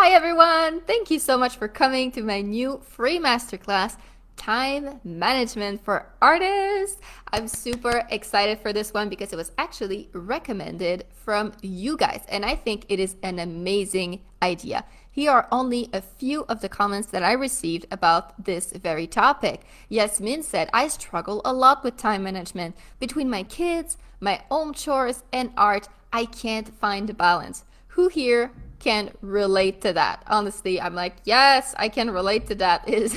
Hi everyone! Thank you so much for coming to my new free masterclass, Time Management for Artists. I'm super excited for this one because it was actually recommended from you guys, and I think it is an amazing idea. Here are only a few of the comments that I received about this very topic. Yasmin said, I struggle a lot with time management. Between my kids, my own chores, and art, I can't find a balance. Who here can relate to that? Honestly, I'm like, yes, I can relate to that. It is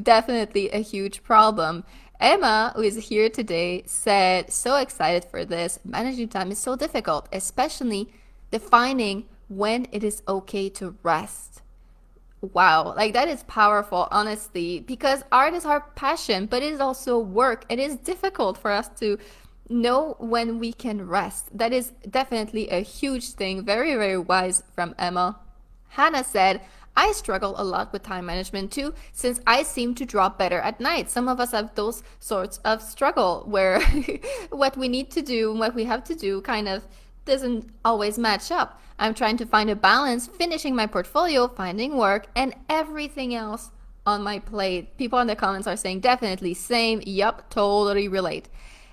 definitely a huge problem. Emma, who is here today, said, so excited for this. Managing time is so difficult, especially defining when it is okay to rest. Wow, like that is powerful, honestly, because art is our passion, but it is also work. It is difficult for us to know when we can rest. That is definitely a huge thing. Very, very wise from Emma. Hannah said, I struggle a lot with time management too, since I seem to drop better at night. Some of us have those sorts of struggle where what we need to do, what we have to do kind of doesn't always match up. I'm trying to find a balance, finishing my portfolio, finding work, and everything else on my plate. People in the comments are saying definitely same. Yup, totally relate.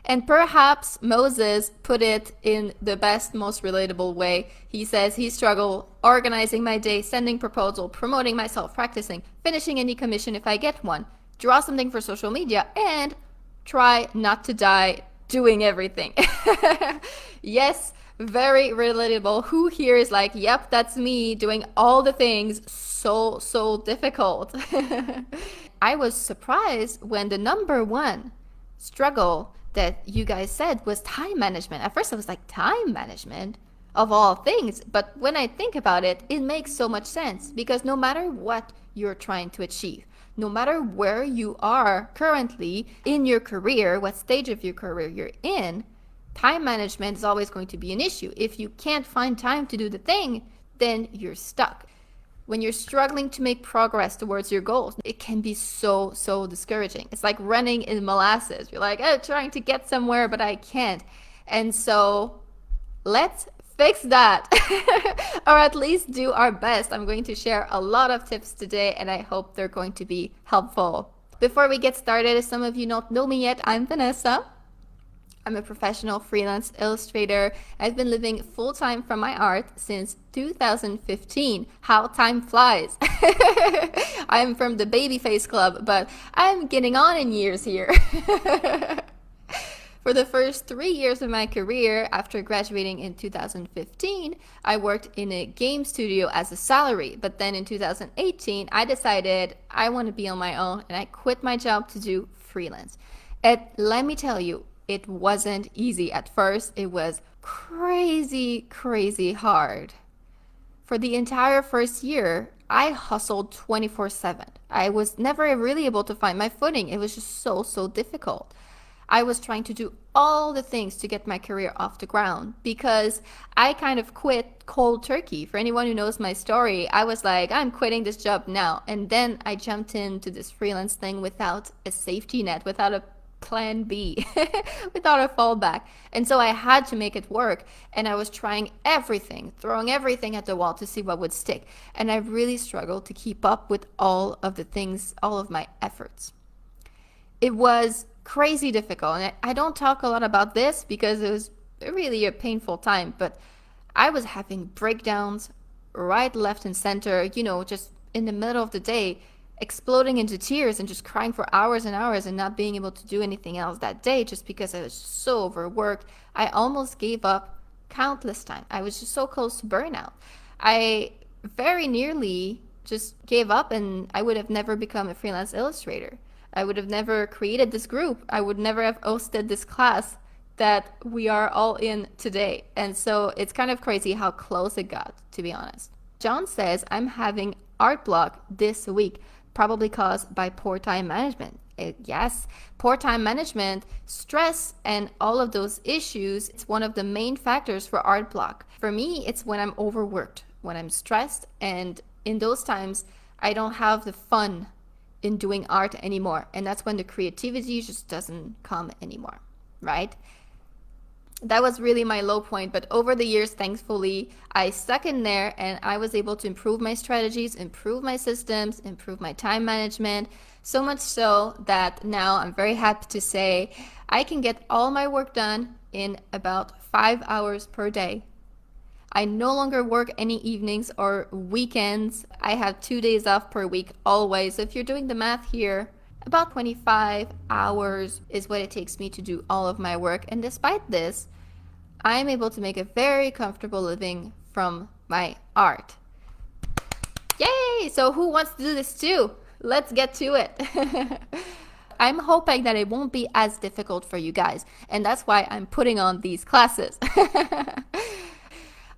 And perhaps Moses put it in the best, most relatable way. He says he struggled organizing my day, sending proposal, promoting myself, practicing, finishing any commission if I get one, draw something for social media, and try not to die doing everything. Yes, very relatable. Who here is like, yep, that's me doing all the things, so difficult. I was surprised when the number one struggle that you guys said was time management. At first I was like, time management of all things, but when I think about it, it makes so much sense because no matter what you're trying to achieve, no matter where you are currently in your career, what stage of your career you're in, time management is always going to be an issue. If you can't find time to do the thing, then you're stuck. When you're struggling to make progress towards your goals, it can be so discouraging. It's like running in molasses. You're like, oh, trying to get somewhere, but I can't. And so let's fix that, or at least do our best. I'm going to share a lot of tips today, and I hope they're going to be helpful. Before we get started, if some of you don't know me yet, I'm Vanessa. I'm a professional freelance illustrator. I've been living full-time from my art since 2015. How time flies. I'm from the Babyface Club, but I'm getting on in years here. For the first 3 years of my career, after graduating in 2015, I worked in a game studio as a salary. But then in 2018, I decided I want to be on my own, and I quit my job to do freelance. And let me tell you, it wasn't easy at first. It was crazy hard. For the entire first year, I hustled 24/7. I was never really able to find my footing. It was just so difficult. I was trying to do all the things to get my career off the ground because I kind of quit cold turkey. For anyone who knows my story, I was like, I'm quitting this job now. And then I jumped into this freelance thing without a safety net, without a plan B, without a fallback. And so I had to make it work. And I was trying everything, throwing everything at the wall to see what would stick. And I really struggled to keep up with all of the things, all of my efforts. It was crazy difficult. And I don't talk a lot about this because it was really a painful time, but I was having breakdowns right, left, and center, just in the middle of the day, exploding into tears and just crying for hours and hours and not being able to do anything else that day just because I was so overworked. I almost gave up countless times. I was just so close to burnout. I very nearly just gave up, and I would have never become a freelance illustrator. I would have never created this group. I would never have hosted this class that we are all in today. And so it's kind of crazy how close it got, to be honest. John says, I'm having art block this week, probably caused by poor time management. Yes, poor time management, stress, and all of those issues, it's one of the main factors for art block. For me, it's when I'm overworked, when I'm stressed, and in those times, I don't have the fun in doing art anymore. And that's when the creativity just doesn't come anymore, right? That was really my low point, but over the years, thankfully, I stuck in there and I was able to improve my strategies, improve my systems, improve my time management, so much so that now I'm very happy to say I can get all my work done in about 5 hours per day. I no longer work any evenings or weekends. I have 2 days off per week always. So if you're doing the math here, about 25 hours is what it takes me to do all of my work. And despite this, I'm able to make a very comfortable living from my art. Yay! So who wants to do this too? Let's get to it. I'm hoping that it won't be as difficult for you guys, and that's why I'm putting on these classes.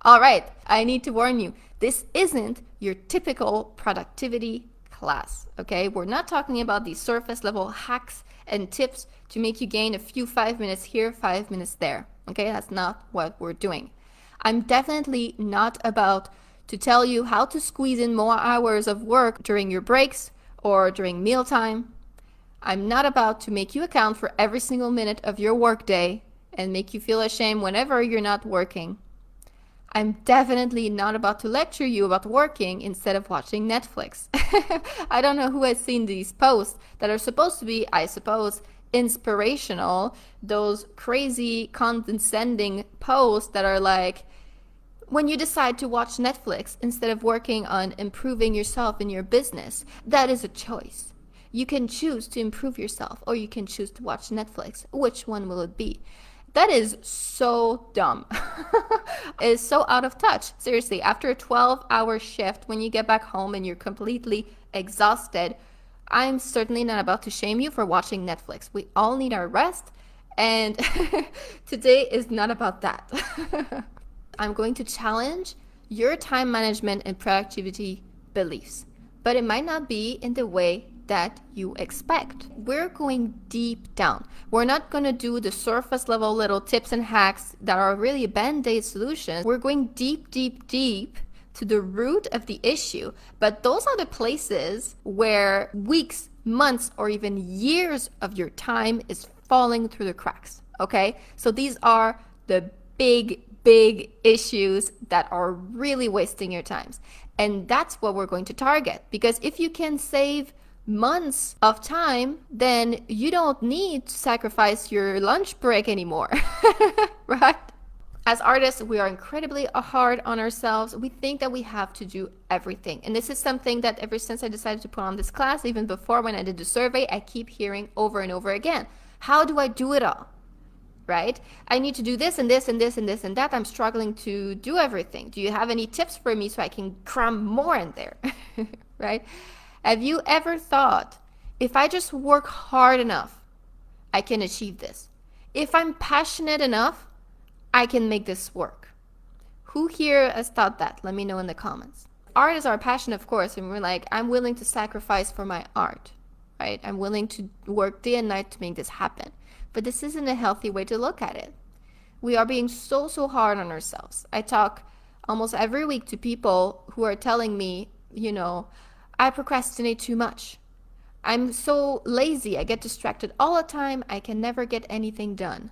All right, I need to warn you, this isn't your typical productivity class, okay? We're not talking about these surface level hacks and tips to make you gain a few 5 minutes here, 5 minutes there, okay? That's not what we're doing. I'm definitely not about to tell you how to squeeze in more hours of work during your breaks or during mealtime. I'm not about to make you account for every single minute of your workday and make you feel ashamed whenever you're not working. I'm definitely not about to lecture you about working instead of watching Netflix. I don't know who has seen these posts that are supposed to be, I suppose, inspirational. Those crazy condescending posts that are like, when you decide to watch Netflix instead of working on improving yourself in your business, that is a choice. You can choose to improve yourself or you can choose to watch Netflix. Which one will it be? That is so dumb. It is so out of touch. Seriously, after a 12-hour shift, when you get back home and you're completely exhausted, I'm certainly not about to shame you for watching Netflix. We all need our rest, and today is not about that. I'm going to challenge your time management and productivity beliefs, but it might not be in the way that you expect. We're going deep down. We're not going to do the surface level little tips and hacks that are really band-aid solutions. We're going deep, deep, deep to the root of the issue. But those are the places where weeks, months, or even years of your time is falling through the cracks. Okay? So these are the big issues that are really wasting your times. And that's what we're going to target. Because if you can save months of time, then you don't need to sacrifice your lunch break anymore, right? As artists, we are incredibly hard on ourselves. We think that we have to do everything. And this is something that ever since I decided to put on this class, even before when I did the survey, I keep hearing over and over again. How do I do it all? Right? I need to do this and this and this and this and that. I'm struggling to do everything. Do you have any tips for me so I can cram more in there? Right? Have you ever thought, if I just work hard enough, I can achieve this? If I'm passionate enough, I can make this work. Who here has thought that? Let me know in the comments. Art is our passion, of course, and we're like, I'm willing to sacrifice for my art, right? I'm willing to work day and night to make this happen. But this isn't a healthy way to look at it. We are being so hard on ourselves. I talk almost every week to people who are telling me, I procrastinate too much. I'm so lazy. I get distracted all the time. I can never get anything done.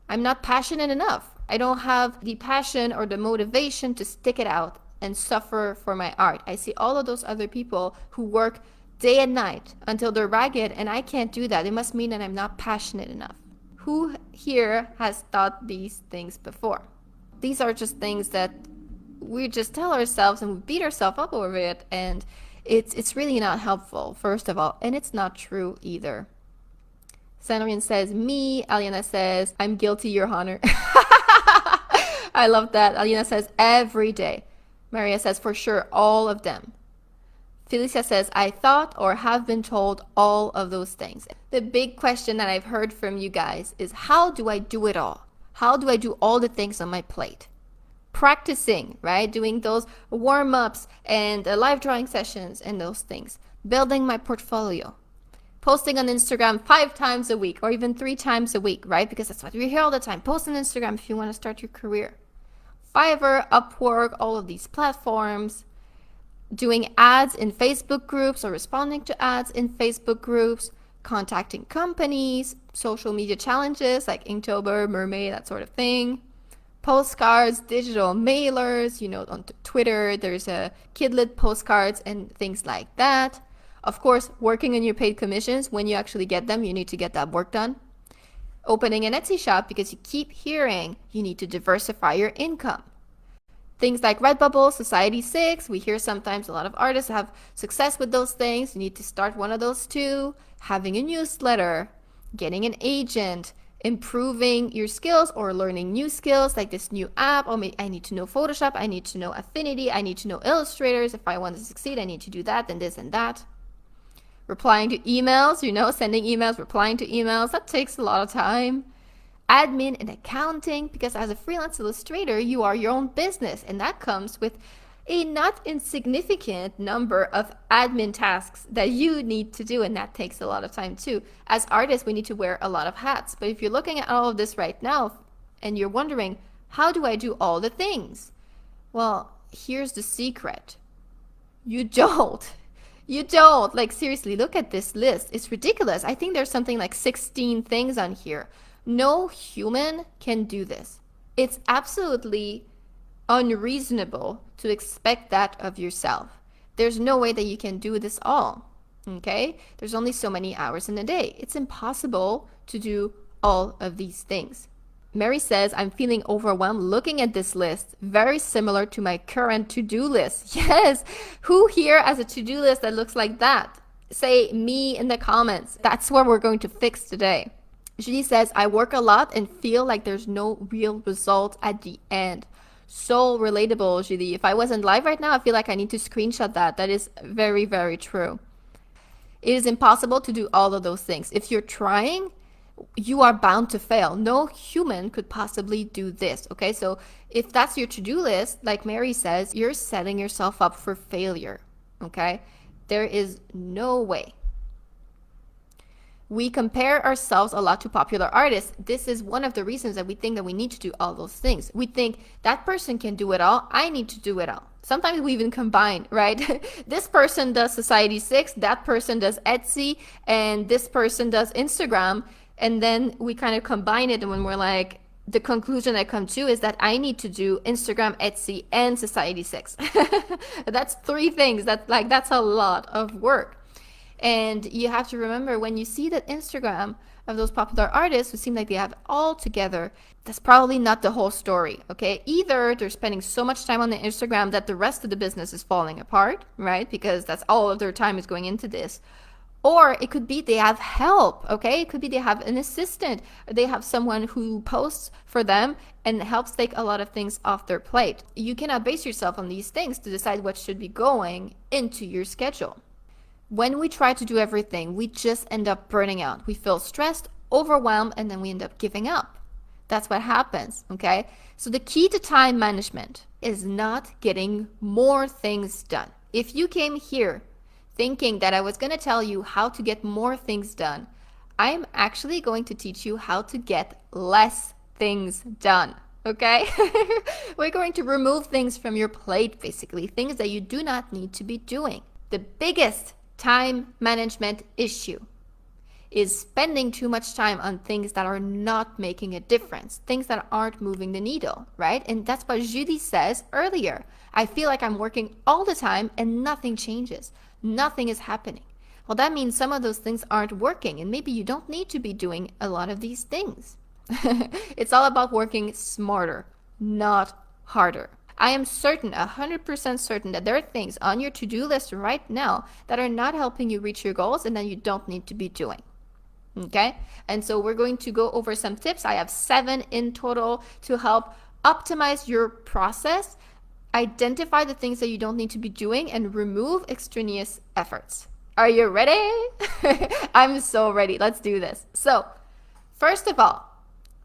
I'm not passionate enough. I don't have the passion or the motivation to stick it out and suffer for my art. I see all of those other people who work day and night until they're ragged, and I can't do that. It must mean that I'm not passionate enough. Who here has thought these things before? These are just things that we just tell ourselves and we beat ourselves up over it, and it's really not helpful, first of all, and it's not true either. Sandrine says, me. Aliana says, I'm guilty, Your Honor. I love that. Aliana says, every day. Maria says, for sure, all of them. Felicia says, I thought or have been told all of those things. The big question that I've heard from you guys is, how do I do it all? How do I do all the things on my plate? Practicing, right? Doing those warm-ups and live drawing sessions and those things. Building my portfolio. Posting on Instagram 5 times a week or even 3 times a week, right? Because that's what we hear all the time. Post on Instagram if you want to start your career. Fiverr, Upwork, all of these platforms. Doing ads in Facebook groups or responding to ads in Facebook groups. contacting companies, social media challenges like Inktober, Mermaid, that sort of thing, postcards, digital mailers, on Twitter, there's a Kidlit postcards and things like that. Of course, working on your paid commissions. When you actually get them, you need to get that work done. Opening an Etsy shop because you keep hearing you need to diversify your income. Things like Redbubble, Society6, we hear sometimes a lot of artists have success with those things. You need to start one of those too. Having a newsletter, getting an agent, improving your skills or learning new skills like this new app. Oh, I need to know Photoshop, I need to know Affinity, I need to know illustrators. If I want to succeed, I need to do that and this and that. Replying to emails, sending emails, replying to emails, that takes a lot of time. Admin and accounting, because as a freelance illustrator, you are your own business, and that comes with a not insignificant number of admin tasks that you need to do, and that takes a lot of time too. As artists, we need to wear a lot of hats, but if you're looking at all of this right now and you're wondering, how do I do all the things? Well, here's the secret. You don't. You don't. Like, seriously, look at this list. It's ridiculous. I think there's something like 16 things on here. No human can do this. It's absolutely unreasonable to expect that of yourself. There's no way that you can do this all, okay? There's only so many hours in a day. It's impossible to do all of these things. Mary says, I'm feeling overwhelmed looking at this list, very similar to my current to-do list. Yes, who here has a to-do list that looks like that? Say me in the comments. That's what we're going to fix today. Julie says, I work a lot and feel like there's no real result at the end. So relatable, Julie. If I wasn't live right now, I feel like I need to screenshot that. That is very, very true. It is impossible to do all of those things. If you're trying, you are bound to fail. No human could possibly do this, okay? So if that's your to-do list, like Mary says, you're setting yourself up for failure, okay? There is no way. We compare ourselves a lot to popular artists. This is one of the reasons that we think that we need to do all those things. We think that person can do it all, I need to do it all. Sometimes we even combine, right? This person does Society6, that person does Etsy, and this person does Instagram. And then we kind of combine it, and when we're like, the conclusion I come to is that I need to do Instagram, Etsy, and Society6. That's 3 things. That's a lot of work. And you have to remember, when you see that Instagram of those popular artists who seem like they have it all together, that's probably not the whole story, okay? Either they're spending so much time on the Instagram that the rest of the business is falling apart, right? Because that's all of their time is going into this. Or it could be they have help, okay? It could be they have an assistant, or they have someone who posts for them and helps take a lot of things off their plate. You cannot base yourself on these things to decide what should be going into your schedule. When we try to do everything, we just end up burning out. We feel stressed, overwhelmed, and then we end up giving up. That's what happens, okay? So the key to time management is not getting more things done. If you came here thinking that I was going to tell you how to get more things done, I'm actually going to teach you how to get less things done, okay? We're going to remove things from your plate, basically, things that you do not need to be doing. The biggest time management issue is spending too much time on things that are not making a difference, things that aren't moving the needle, right? And that's what Julie says earlier. I feel like I'm working all the time and nothing changes. Nothing is happening. Well, that means some of those things aren't working, and maybe you don't need to be doing a lot of these things. It's all about working smarter, not harder. I am certain, 100% certain, that there are things on your to-do list right now that are not helping you reach your goals and that you don't need to be doing. Okay? And so we're going to go over some tips. I have 7 in total to help optimize your process, identify the things that you don't need to be doing, and remove extraneous efforts. Are you ready? I'm so ready. Let's do this. So, first of all,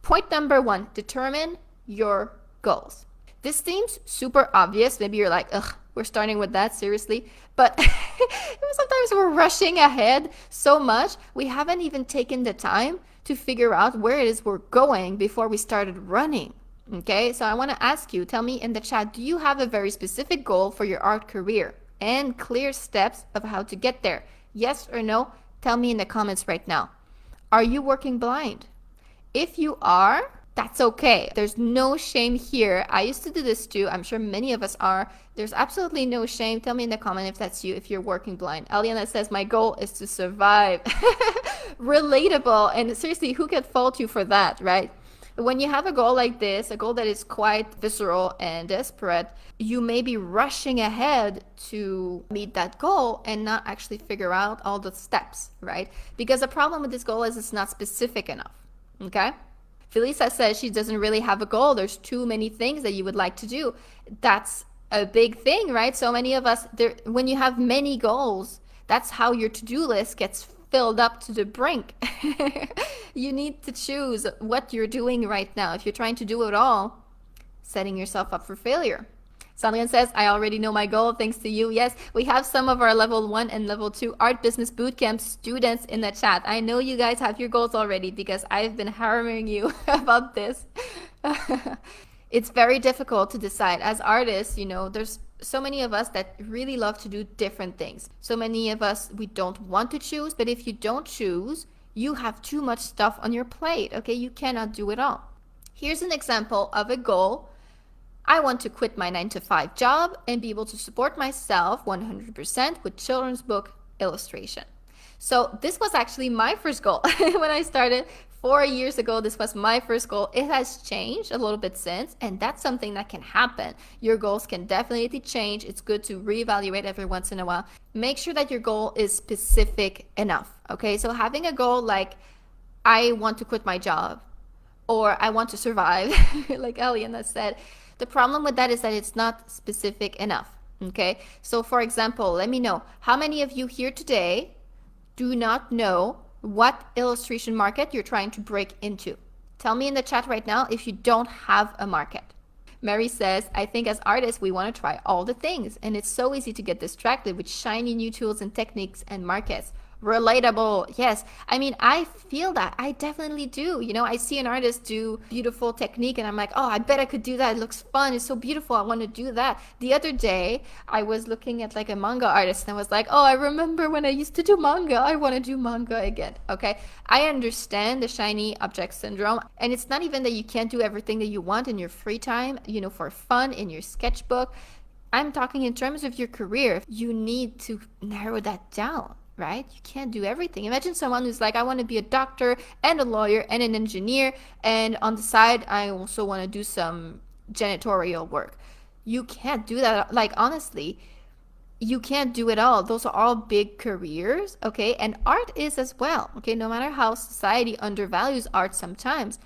point number 1, determine your goals. This seems super obvious. Maybe you're like, ugh, we're starting with that, seriously? But sometimes we're rushing ahead so much, we haven't even taken the time to figure out where it is we're going before we started running. Okay, so I want to ask you, tell me in the chat, do you have a very specific goal for your art career and clear steps of how to get there? Yes or no? Tell me in the comments right now. Are you working blind? If you are, that's okay. There's no shame here. I used to do this too. I'm sure many of us are. There's absolutely no shame. Tell me in the comment if that's you, if you're working blind. Eliana says, my goal is to survive. Relatable. And seriously, who can fault you for that, right? When you have a goal like this, a goal that is quite visceral and desperate, you may be rushing ahead to meet that goal and not actually figure out all the steps, right? Because the problem with this goal is it's not specific enough, okay? Felisa says she doesn't really have a goal. There's too many things that you would like to do. That's a big thing, right? So many of us, when you have many goals, that's how your to-do list gets filled up to the brink. You need to choose what you're doing right now. If you're trying to do it all, setting yourself up for failure. Sandrine says, I already know my goal thanks to you. Yes, we have some of our level 1 and level 2 art business bootcamp students in the chat. I know you guys have your goals already because I've been hammering you about this. It's very difficult to decide. As artists, you know, there's so many of us that really love to do different things. So many of us, we don't want to choose, but if you don't choose, you have too much stuff on your plate, okay? You cannot do it all. Here's an example of a goal. I want to quit my 9-to-5 job and be able to support myself 100% with children's book illustration. So this was actually my first goal when I started 4 years ago. This was my first goal. It has changed a little bit since, and that's something that can happen. Your goals can definitely change. It's good to reevaluate every once in a while. Make sure that your goal is specific enough, okay? So having a goal like, I want to quit my job, or I want to survive, like Eliana said, the problem with that is that it's not specific enough, okay? So for example, let me know, how many of you here today do not know what illustration market you're trying to break into? Tell me in the chat right now if you don't have a market. Mary says, I think as artists, we want to try all the things, and it's so easy to get distracted with shiny new tools and techniques and markets. Relatable. Yes. I mean, I feel that. I definitely do. You know, I see an artist do beautiful technique and I'm like, oh, I bet I could do that. It looks fun. It's so beautiful. I want to do that. The other day, I was looking at like a manga artist and I was like, oh, I remember when I used to do manga. I want to do manga again. Okay. I understand the shiny object syndrome. And it's not even that you can't do everything that you want in your free time, you know, for fun in your sketchbook. I'm talking in terms of your career. You need to narrow that down. Right? You can't do everything. Imagine someone who's like, I want to be a doctor and a lawyer and an engineer, and on the side, I also want to do some janitorial work. You can't do that. Like, honestly, you can't do it all. Those are all big careers, okay? And art is as well, okay? No matter how society undervalues art sometimes,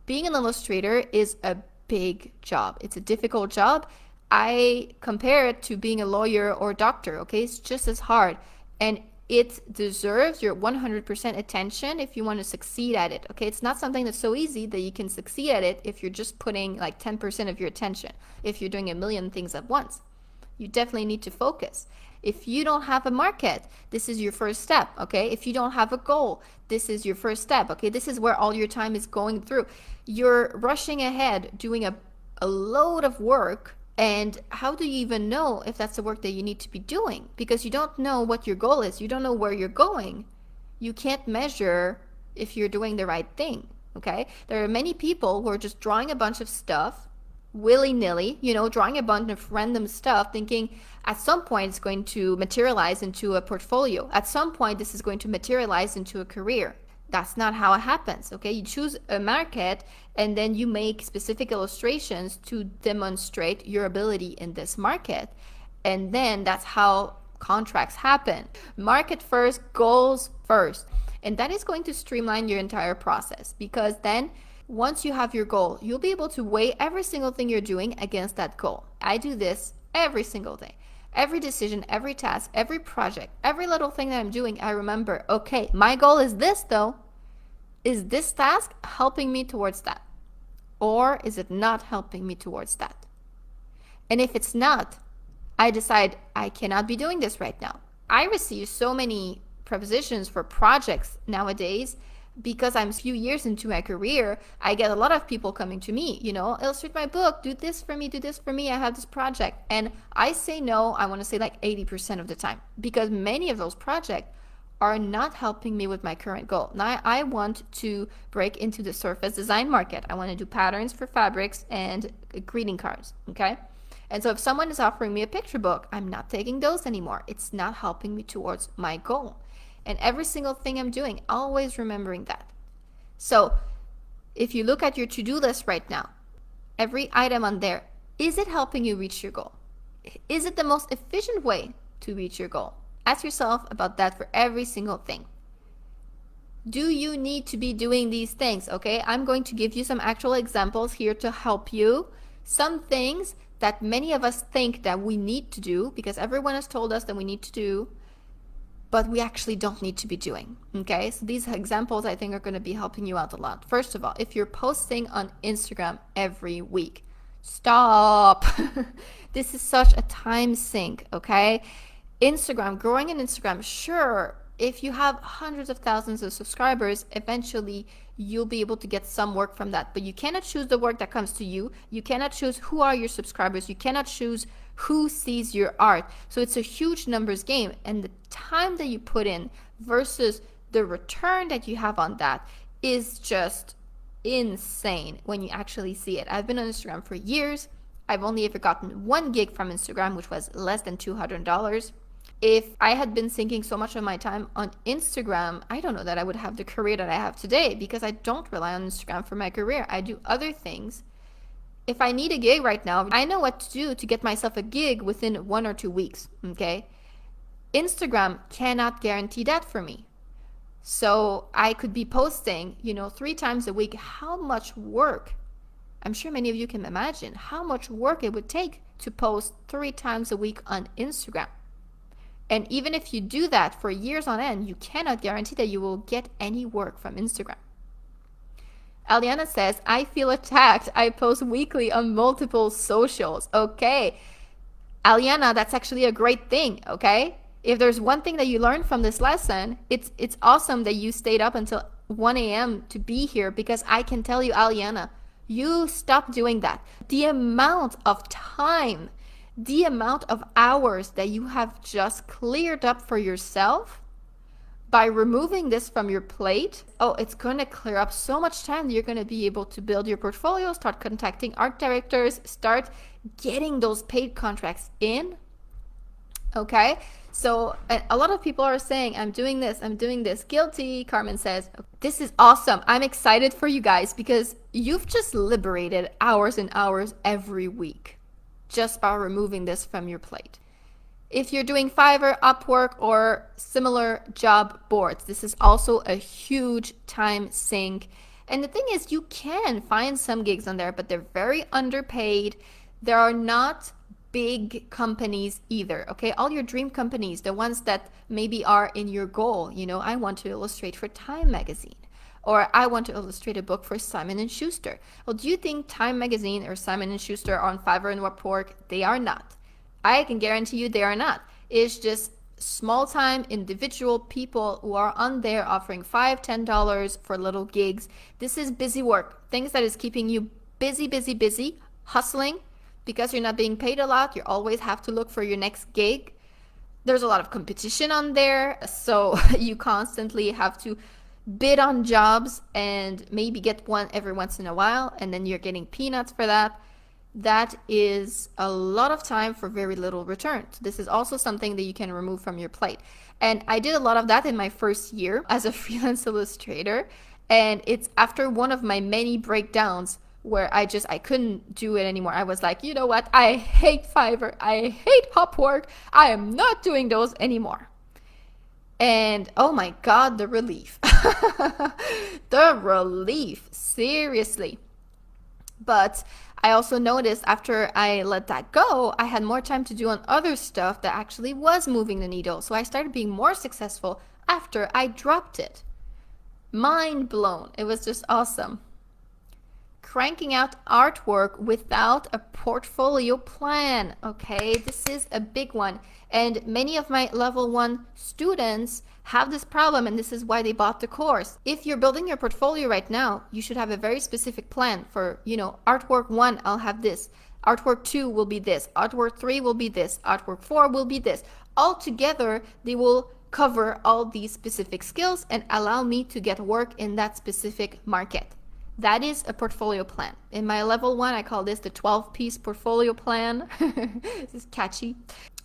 being an illustrator is a big job. It's a difficult job. I compare it to being a lawyer or doctor, okay? It's just as hard. And it deserves your 100% attention if you want to succeed at it, okay? It's not something that's so easy that you can succeed at it if you're just putting like 10% of your attention, if you're doing a million things at once. You definitely need to focus. If you don't have a market, this is your first step, okay? If you don't have a goal, this is your first step, okay? This is where all your time is going through. You're rushing ahead, doing a load of work. And how do you even know if that's the work that you need to be doing? Because you don't know what your goal is. You don't know where you're going. You can't measure if you're doing the right thing, okay? There are many people who are just drawing a bunch of stuff willy-nilly, you know, drawing a bunch of random stuff, thinking at some point it's going to materialize into a portfolio. At some point, this is going to materialize into a career. That's not how it happens, okay? You choose a market and then you make specific illustrations to demonstrate your ability in this market. And then that's how contracts happen. Market first, goals first. And that is going to streamline your entire process, because then once you have your goal, you'll be able to weigh every single thing you're doing against that goal. I do this every single day. Every decision, every task, every project, every little thing that I'm doing, I remember, okay, my goal is this though. Is this task helping me towards that? Or is it not helping me towards that? And if it's not, I decide I cannot be doing this right now. I receive so many propositions for projects nowadays because I'm a few years into my career. I get a lot of people coming to me, you know, illustrate my book, do this for me, I have this project. And I say no, I want to say like 80% of the time, because many of those projects are not helping me with my current goal. Now I want to break into the surface design market. I want to do patterns for fabrics and greeting cards, okay? And so if someone is offering me a picture book, I'm not taking those anymore. It's not helping me towards my goal. And every single thing I'm doing, always remembering that. So if you look at your to-do list right now, every item on there, is it helping you reach your goal? Is it the most efficient way to reach your goal? Ask yourself about that for every single thing. Do you need to be doing these things? Okay, I'm going to give you some actual examples here to help you. Some things that many of us think that we need to do because everyone has told us that we need to do, but we actually don't need to be doing. Okay, so these examples I think are going to be helping you out a lot. First of all, if you're posting on Instagram every week, stop. This is such a time sink, okay? Instagram, growing in Instagram, sure, if you have hundreds of thousands of subscribers, eventually you'll be able to get some work from that. But you cannot choose the work that comes to you. You cannot choose who are your subscribers. You cannot choose who sees your art. So it's a huge numbers game. And the time that you put in versus the return that you have on that is just insane when you actually see it. I've been on Instagram for years. I've only ever gotten one gig from Instagram, which was less than $200. If I had been sinking so much of my time on Instagram, I don't know that I would have the career that I have today because I don't rely on Instagram for my career. I do other things. If I need a gig right now, I know what to do to get myself a gig within 1 or 2 weeks, okay? Instagram cannot guarantee that for me. So I could be posting, 3 times a week. How much work? I'm sure many of you can imagine how much work it would take to post 3 times a week on Instagram. And even if you do that for years on end, you cannot guarantee that you will get any work from Instagram. Aliana says, I feel attacked. I post weekly on multiple socials. Okay. Aliana, that's actually a great thing, okay? If there's one thing that you learned from this lesson, it's awesome that you stayed up until 1 a.m. to be here because I can tell you, Aliana, you stop doing that. The amount of time, the amount of hours that you have just cleared up for yourself by removing this from your plate, it's going to clear up so much time that you're going to be able to build your portfolio, start contacting art directors, start getting those paid contracts in. Okay, so a lot of people are saying, I'm doing this. Guilty. Carmen says, this is awesome. I'm excited for you guys because you've just liberated hours and hours every week just by removing this from your plate. If you're doing Fiverr, Upwork, or similar job boards, this is also a huge time sink. And the thing is, you can find some gigs on there, but they're very underpaid. There are not big companies either, okay? All your dream companies, the ones that maybe are in your goal, I want to illustrate for Time magazine, or I want to illustrate a book for Simon & Schuster. Well, do you think Time magazine or Simon & Schuster are on Fiverr and Upwork? They are not. I can guarantee you they are not. It's just small-time individual people who are on there offering $5, $10 for little gigs. This is busy work, things that is keeping you busy, hustling. Because you're not being paid a lot, you always have to look for your next gig. There's a lot of competition on there, so you constantly have to bid on jobs and maybe get one every once in a while, and then you're getting peanuts for that. That is a lot of time for very little return. So this is also something that you can remove from your plate. And I did a lot of that in my first year as a freelance illustrator, and it's after one of my many breakdowns where I couldn't do it anymore. I was like, you know what? I hate Fiverr. I hate Upwork. I am not doing those anymore. And oh my God, the relief. The relief, seriously. But I also noticed after I let that go, I had more time to do on other stuff that actually was moving the needle. So I started being more successful after I dropped it. Mind blown. It was just awesome. Cranking out artwork without a portfolio plan. Okay, this is a big one. And many of my level 1 students have this problem, and this is why they bought the course. If you're building your portfolio right now, you should have a very specific plan for, artwork 1, I'll have this. Artwork 2 will be this. Artwork 3 will be this. Artwork 4 will be this. All together, they will cover all these specific skills and allow me to get work in that specific market. That is a portfolio plan. In my level 1, I call this the 12-piece portfolio plan. This is catchy.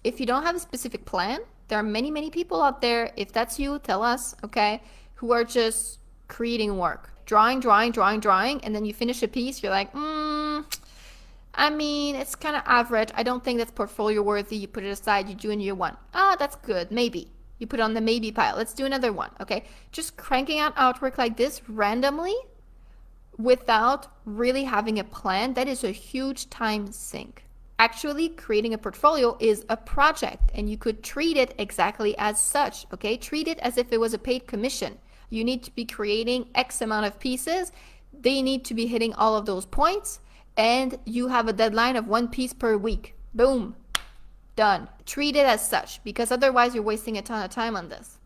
If you don't have a specific plan, there are many people out there, if that's you, tell us, okay, who are just creating work. Drawing, and then you finish a piece, you're like, I mean, it's kind of average. I don't think that's portfolio worthy. You put it aside, you do in year 1. That's good, maybe. You put it on the maybe pile. Let's do another one, okay? Just cranking out artwork like this randomly without really having a plan, that is a huge time sink. Actually, creating a portfolio is a project, and you could treat it exactly as such, okay? Treat it as if it was a paid commission. You need to be creating X amount of pieces. They need to be hitting all of those points, and you have a deadline of 1 piece per week. Boom, done. Treat it as such, because otherwise you're wasting a ton of time on this.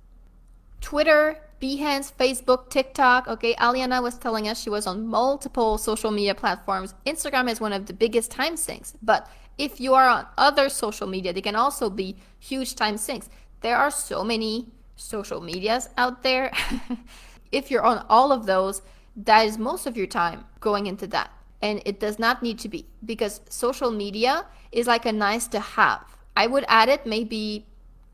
Twitter, Behance, Facebook, TikTok. Okay, Aliana was telling us she was on multiple social media platforms. Instagram is one of the biggest time sinks, but if you are on other social media, they can also be huge time sinks. There are so many social medias out there. If you're on all of those, that is most of your time going into that. And it does not need to be, because social media is like a nice to have. I would add it maybe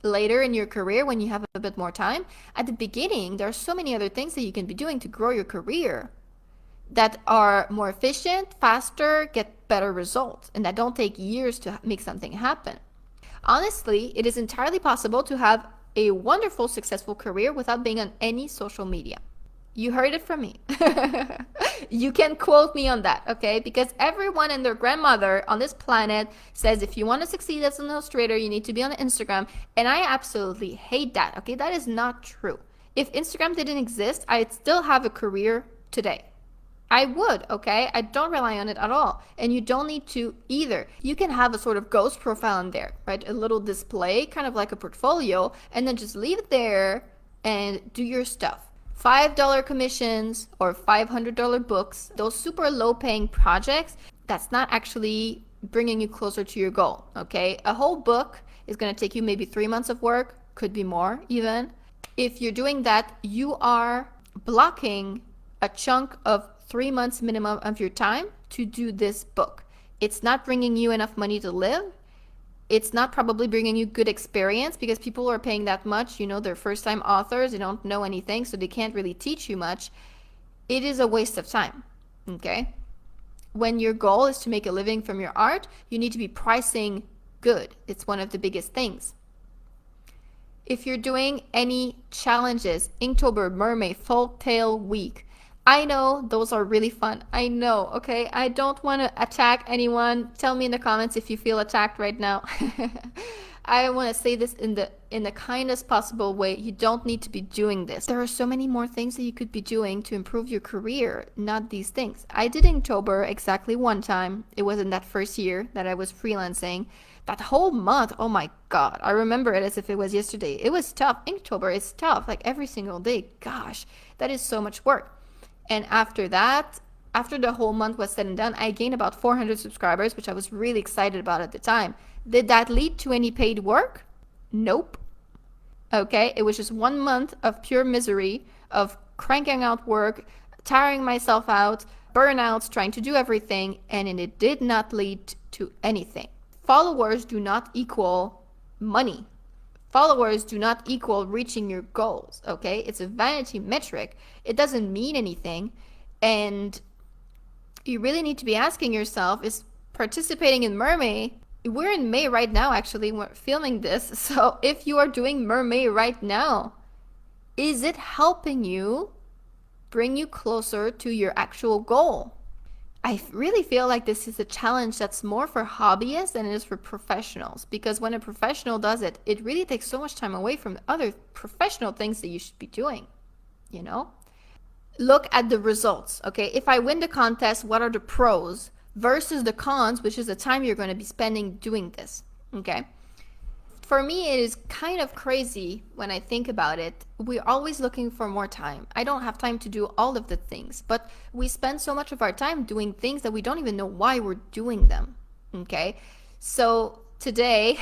later in your career when you have a bit more time. At the beginning, there are so many other things that you can be doing to grow your career that are more efficient, faster, get better results, and that don't take years to make something happen. Honestly, it is entirely possible to have a wonderful, successful career without being on any social media. You heard it from me. You can quote me on that, okay? Because everyone and their grandmother on this planet says if you want to succeed as an illustrator, you need to be on Instagram. And I absolutely hate that, okay? That is not true. If Instagram didn't exist, I'd still have a career today. I would, okay? I don't rely on it at all. And you don't need to either. You can have a sort of ghost profile in there, right? A little display, kind of like a portfolio, and then just leave it there and do your stuff. $5 commissions or $500 books, those super low paying projects, that's not actually bringing you closer to your goal, okay? A whole book is going to take you maybe 3 months of work, could be more even. If you're doing that, you are blocking a chunk of 3 months minimum of your time to do this book. It's not bringing you enough money to live. It's not probably bringing you good experience, because people are paying that much, you know, they're first-time authors, they don't know anything, so they can't really teach you much. It is a waste of time, okay? When your goal is to make a living from your art, you need to be pricing good. It's one of the biggest things. If you're doing any challenges, Inktober, Mermaid, Folktale Week, I know those are really fun. I know, okay? I don't want to attack anyone. Tell me in the comments if you feel attacked right now. I want to say this in the kindest possible way. You don't need to be doing this. There are so many more things that you could be doing to improve your career, not these things. I did Inktober exactly one time. It was in that first year that I was freelancing. That whole month, oh my God, I remember it as if it was yesterday. It was tough. Inktober is tough, like every single day. Gosh, that is so much work. And after that, after the whole month was said and done, I gained about 400 subscribers, which I was really excited about at the time. Did that lead to any paid work? Nope. Okay, it was just 1 month of pure misery, of cranking out work, tiring myself out, burnouts, trying to do everything, and it did not lead to anything. Followers do not equal money. Followers do not equal reaching your goals, okay? It's a vanity metric. It doesn't mean anything. And you really need to be asking yourself, is participating in Mermaid, we're in May right now, actually, we're filming this. So if you are doing Mermaid right now, is it helping you bring you closer to your actual goal? I really feel like this is a challenge that's more for hobbyists than it is for professionals, because when a professional does it, it really takes so much time away from other professional things that you should be doing, you know? Look at the results, okay? If I win the contest, what are the pros versus the cons, which is the time you're going to be spending doing this, okay? For me, it is kind of crazy when I think about it. We're always looking for more time. I don't have time to do all of the things, but we spend so much of our time doing things that we don't even know why we're doing them, okay? So today,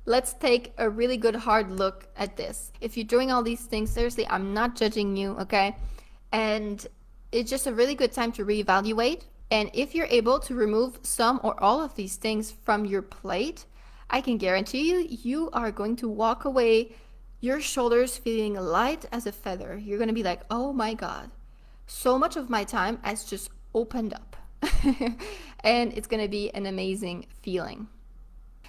Let's take a really good hard look at this. If you're doing all these things, seriously, I'm not judging you, okay? And it's just a really good time to reevaluate. And if you're able to remove some or all of these things from your plate, I can guarantee you, you are going to walk away, your shoulders feeling light as a feather. You're going to be like, oh my God, so much of my time has just opened up. And it's going to be an amazing feeling.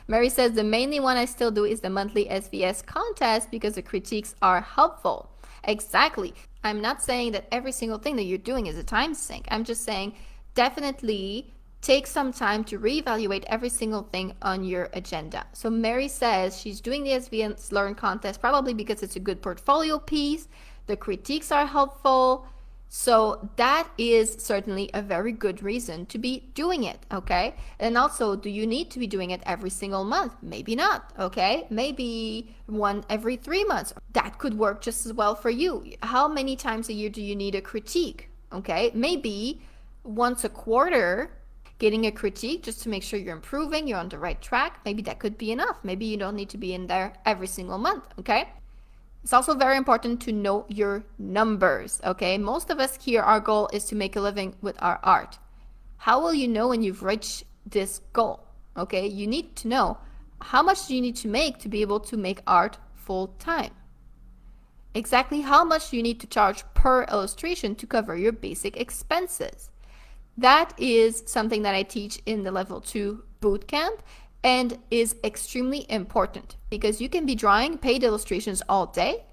Mary says, the mainly one I still do is the monthly SVS contest because the critiques are helpful. Exactly. I'm not saying that every single thing that you're doing is a time sink. I'm just saying definitely take some time to reevaluate every single thing on your agenda. So Mary says she's doing the SVS Learn contest probably because it's a good portfolio piece. The critiques are helpful. So that is certainly a very good reason to be doing it, okay? And also, do you need to be doing it every single month? Maybe not, okay? Maybe one every 3 months. That could work just as well for you. How many times a year do you need a critique, okay? Maybe once a quarter, getting a critique just to make sure you're improving, you're on the right track. Maybe that could be enough. Maybe you don't need to be in there every single month, okay? It's also very important to know your numbers, okay? Most of us here, our goal is to make a living with our art. How will you know when you've reached this goal, okay? You need to know how much do you need to make to be able to make art full time? Exactly how much do you need to charge per illustration to cover your basic expenses? That is something that I teach in the level 2 bootcamp and is extremely important because you can be drawing paid illustrations all day.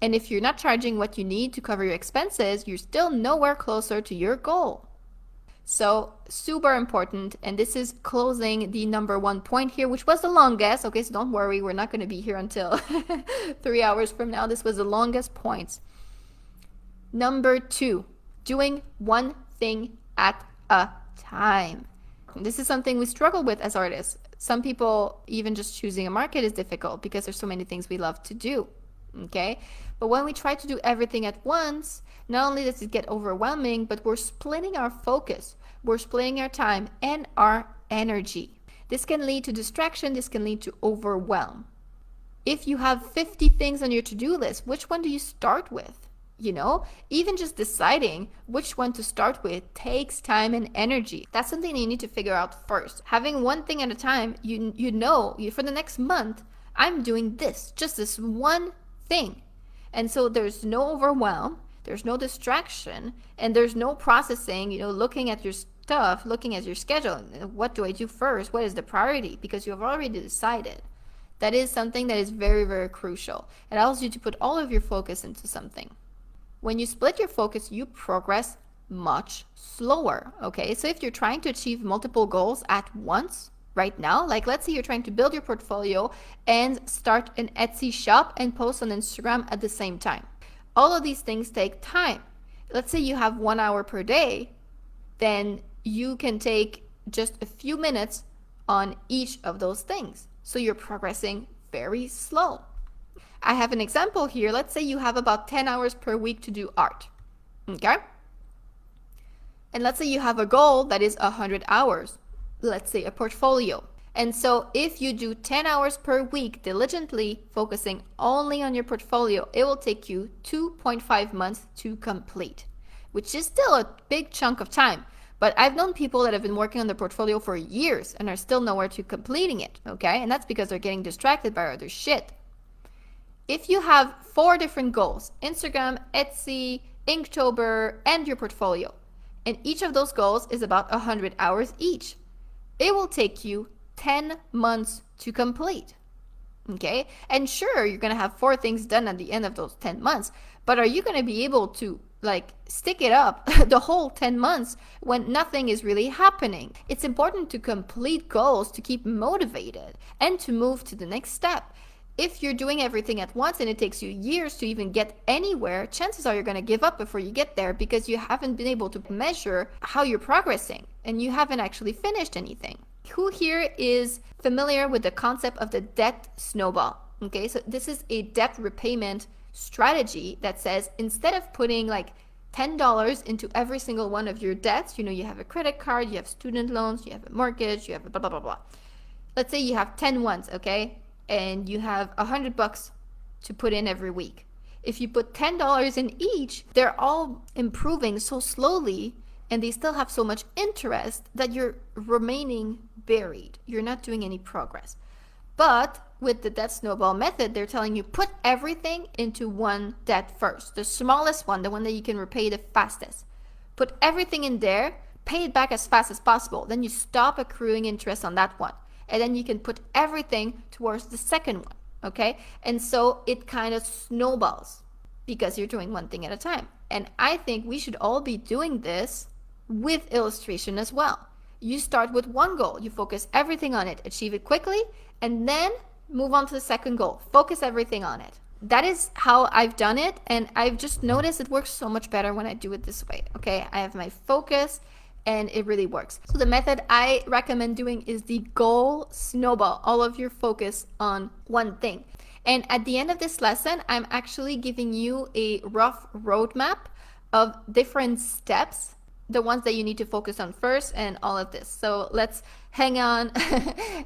And if you're not charging what you need to cover your expenses, you're still nowhere closer to your goal. So super important. And this is closing the number 1 point here, which was the longest. Okay, so don't worry, we're not going to be here until 3 hours from now. This was the longest point. Number 2, doing one thing at a time. This is something we struggle with as artists. Some people, even just choosing a market is difficult because there's so many things we love to do, okay? But when we try to do everything at once, not only does it get overwhelming, but we're splitting our focus, we're splitting our time and our energy. This can lead to distraction, this can lead to overwhelm. If you have 50 things on your to-do list, which one do you start with? You know, even just deciding which one to start with takes time and energy. That's something that you need to figure out first. Having one thing at a time, you know, for the next month, I'm doing this, just this one thing. And so there's no overwhelm, there's no distraction, and there's no processing, you know, looking at your stuff, looking at your schedule. What do I do first? What is the priority? Because you have already decided. That is something that is very, very crucial. It allows you to put all of your focus into something. When you split your focus, you progress much slower, okay? So if you're trying to achieve multiple goals at once, right now, like let's say you're trying to build your portfolio and start an Etsy shop and post on Instagram at the same time. All of these things take time. Let's say you have 1 hour per day, then you can take just a few minutes on each of those things. So you're progressing very slow. I have an example here. Let's say you have about 10 hours per week to do art, okay? And let's say you have a goal that is 100 hours, let's say a portfolio. And so if you do 10 hours per week diligently, focusing only on your portfolio, it will take you 2.5 months to complete, which is still a big chunk of time. But I've known people that have been working on their portfolio for years and are still nowhere to completing it, okay? And that's because they're getting distracted by other shit. If you have 4 different goals, Instagram, Etsy, Inktober, and your portfolio, and each of those goals is about 100 hours each, it will take you 10 months to complete, okay? And sure, you're gonna have 4 things done at the end of those 10 months, but are you gonna be able to like stick it up the whole 10 months when nothing is really happening? It's important to complete goals to keep motivated and to move to the next step. If you're doing everything at once and it takes you years to even get anywhere, chances are you're going to give up before you get there because you haven't been able to measure how you're progressing and you haven't actually finished anything. Who here is familiar with the concept of the debt snowball? Okay, so this is a debt repayment strategy that says instead of putting like $10 into every single one of your debts, you know, you have a credit card, you have student loans, you have a mortgage, you have a blah, blah, blah, blah. Let's say you have 10 ones, okay? and you have $100 to put in every week. If you put $10 in each, they're all improving so slowly and they still have so much interest that you're remaining buried. You're not doing any progress. But with the debt snowball method, they're telling you put everything into one debt first, the smallest one, the one that you can repay the fastest. Put everything in there, pay it back as fast as possible. Then you stop accruing interest on that one. And then you can put everything towards the second one, okay? And so it kind of snowballs because you're doing one thing at a time. And I think we should all be doing this with illustration as well. You start with one goal, you focus everything on it, achieve it quickly, and then move on to the second goal. Focus everything on it. That is how I've done it, and I've just noticed it works so much better when I do it this way, okay? I have my focus, and it really works. So the method I recommend doing is the goal snowball, all of your focus on one thing. And at the end of this lesson, I'm actually giving you a rough roadmap of different steps, the ones that you need to focus on first and all of this. So let's hang on,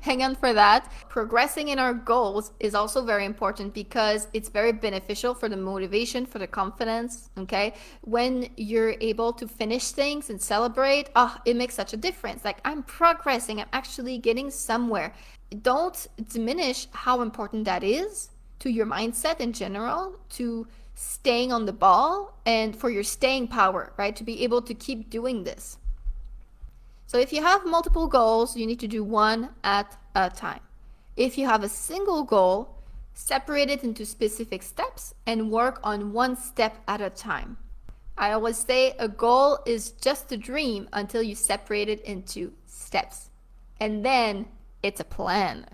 hang on for that. Progressing in our goals is also very important because it's very beneficial for the motivation, for the confidence, okay? When you're able to finish things and celebrate, it makes such a difference. Like, I'm progressing, I'm actually getting somewhere. Don't diminish how important that is to your mindset in general, to staying on the ball and for your staying power, right? To be able to keep doing this. So if you have multiple goals, you need to do one at a time. If you have a single goal, separate it into specific steps and work on one step at a time. I always say a goal is just a dream until you separate it into steps. And then it's a plan,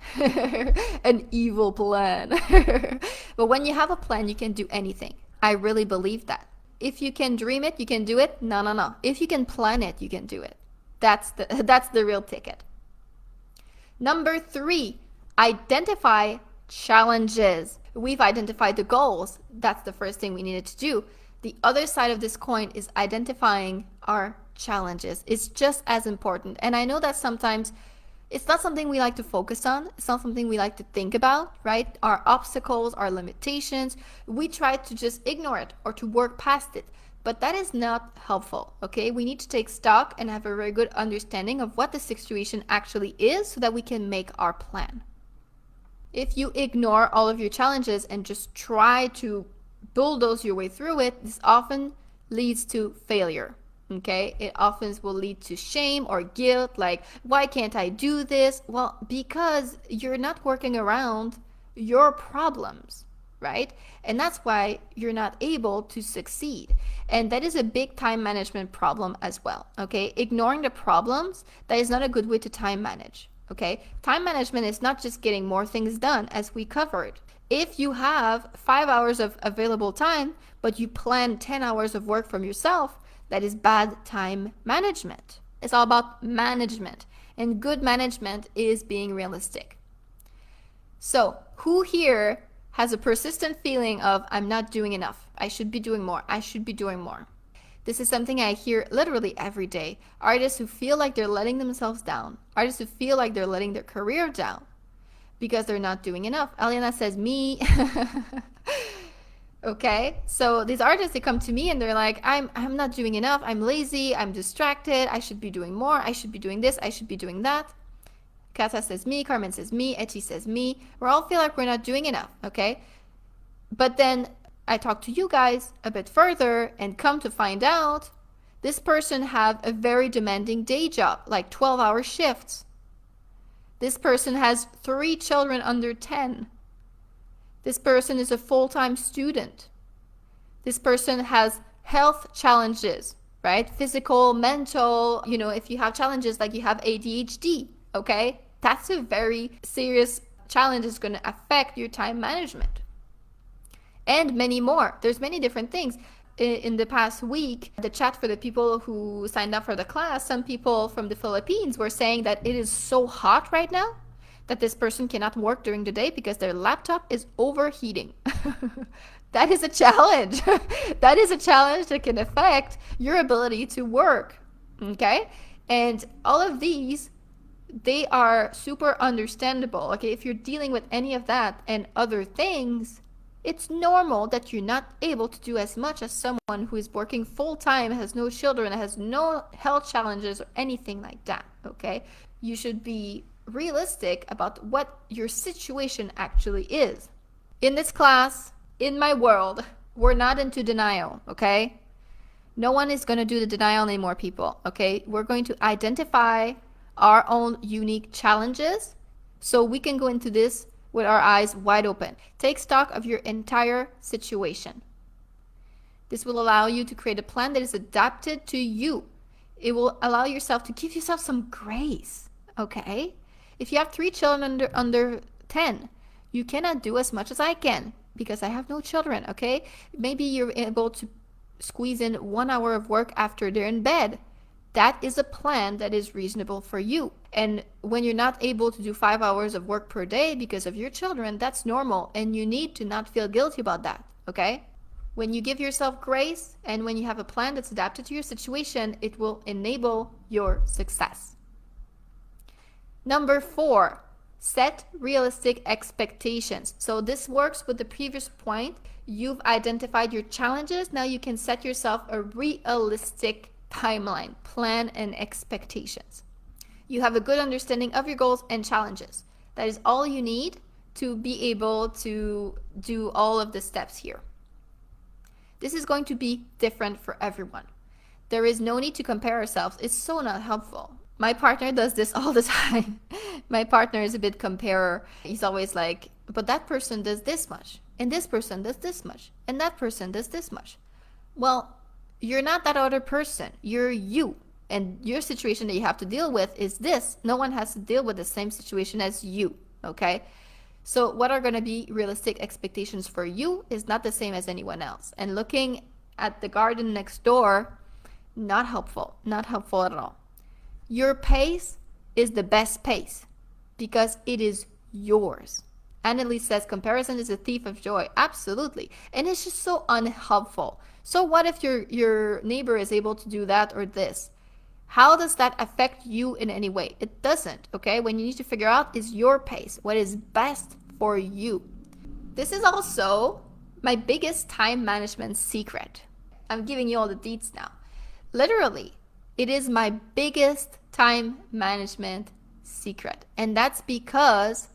an evil plan. But when you have a plan, you can do anything. I really believe that. If you can dream it, you can do it. No. If you can plan it, you can do it. That's the real ticket. Number 3, identify challenges. We've identified the goals. That's the first thing we needed to do. The other side of this coin is identifying our challenges. It's just as important. And I know that sometimes it's not something we like to focus on. It's not something we like to think about, right? Our obstacles, our limitations, we try to just ignore it or to work past it. But that is not helpful, okay? We need to take stock and have a very good understanding of what the situation actually is so that we can make our plan. If you ignore all of your challenges and just try to bulldoze your way through it, this often leads to failure. Okay, it often will lead to shame or guilt, like, why can't I do this? Well, because you're not working around your problems, right? And that's why you're not able to succeed. And that is a big time management problem as well, okay? Ignoring the problems, that is not a good way to time manage, okay? Time management is not just getting more things done, as we covered. If you have 5 hours of available time, but you plan 10 hours of work from yourself, that is bad time management. It's all about management. And good management is being realistic. So, who here has a persistent feeling of, I'm not doing enough. I should be doing more. I should be doing more. This is something I hear literally every day. Artists who feel like they're letting themselves down. Artists who feel like they're letting their career down because they're not doing enough. Aliana says, me. Okay, so these artists, they come to me and they're like, I'm not doing enough, I'm lazy, I'm distracted, I should be doing more, I should be doing this, I should be doing that. Kata says me, Carmen says me, Etty says me. We all feel like we're not doing enough, okay? But then I talk to you guys a bit further and come to find out this person have a very demanding day job, like 12-hour shifts. This person has 3 children under 10. This person is a full-time student. This person has health challenges, right? Physical, mental, if you have challenges like you have ADHD, okay? That's a very serious challenge. It's going to affect your time management. And many more. There's many different things. In the past week, the chat for the people who signed up for the class, some people from the Philippines were saying that it is so hot right now that this person cannot work during the day because their laptop is overheating. That is a challenge. That is a challenge that can affect your ability to work, okay? And all of these they are super understandable. Okay, if you're dealing with any of that and other things, it's normal that you're not able to do as much as someone who is working full-time, has no children, has no health challenges or anything like that. Okay, you should be realistic about what your situation actually is. In this class, in my world, we're not into denial. Okay, no one is going to do the denial anymore, people. Okay, we're going to identify our own unique challenges so we can go into this with our eyes wide open. Take stock of your entire situation. This will allow you to create a plan that is adapted to you. It will allow yourself to give yourself some grace. Okay, if you have 3 children under 10, you cannot do as much as I can because I have no children. Okay, maybe you're able to squeeze in 1 hour of work after they're in bed. That is a plan that is reasonable for you. And when you're not able to do 5 hours of work per day because of your children, that's normal. And you need to not feel guilty about that. Okay? When you give yourself grace and when you have a plan that's adapted to your situation, it will enable your success. Number 4, set realistic expectations. So this works with the previous point. You've identified your challenges. Now you can set yourself a realistic timeline, plan, and expectations. You have a good understanding of your goals and challenges. That is all you need to be able to do all of the steps here. This is going to be different for everyone. There is no need to compare ourselves. It's so not helpful. My partner does this all the time. My partner is a bit comparer. He's always like, but that person does this much, and this person does this much, and that person does this much. Well, you're not that other person. You're you. And your situation that you have to deal with is this. No one has to deal with the same situation as you. Okay? So what are going to be realistic expectations for you is not the same as anyone else. And looking at the garden next door, not helpful. Not helpful at all. Your pace is the best pace because it is yours. Annalise says comparison is a thief of joy. Absolutely. And it's just so unhelpful. So what if your neighbor is able to do that or this? How does that affect you in any way? It doesn't, okay? When you need to figure out is your pace, what is best for you. This is also my biggest time management secret. I'm giving you all the deets now. Literally, it is my biggest time management secret. And that's because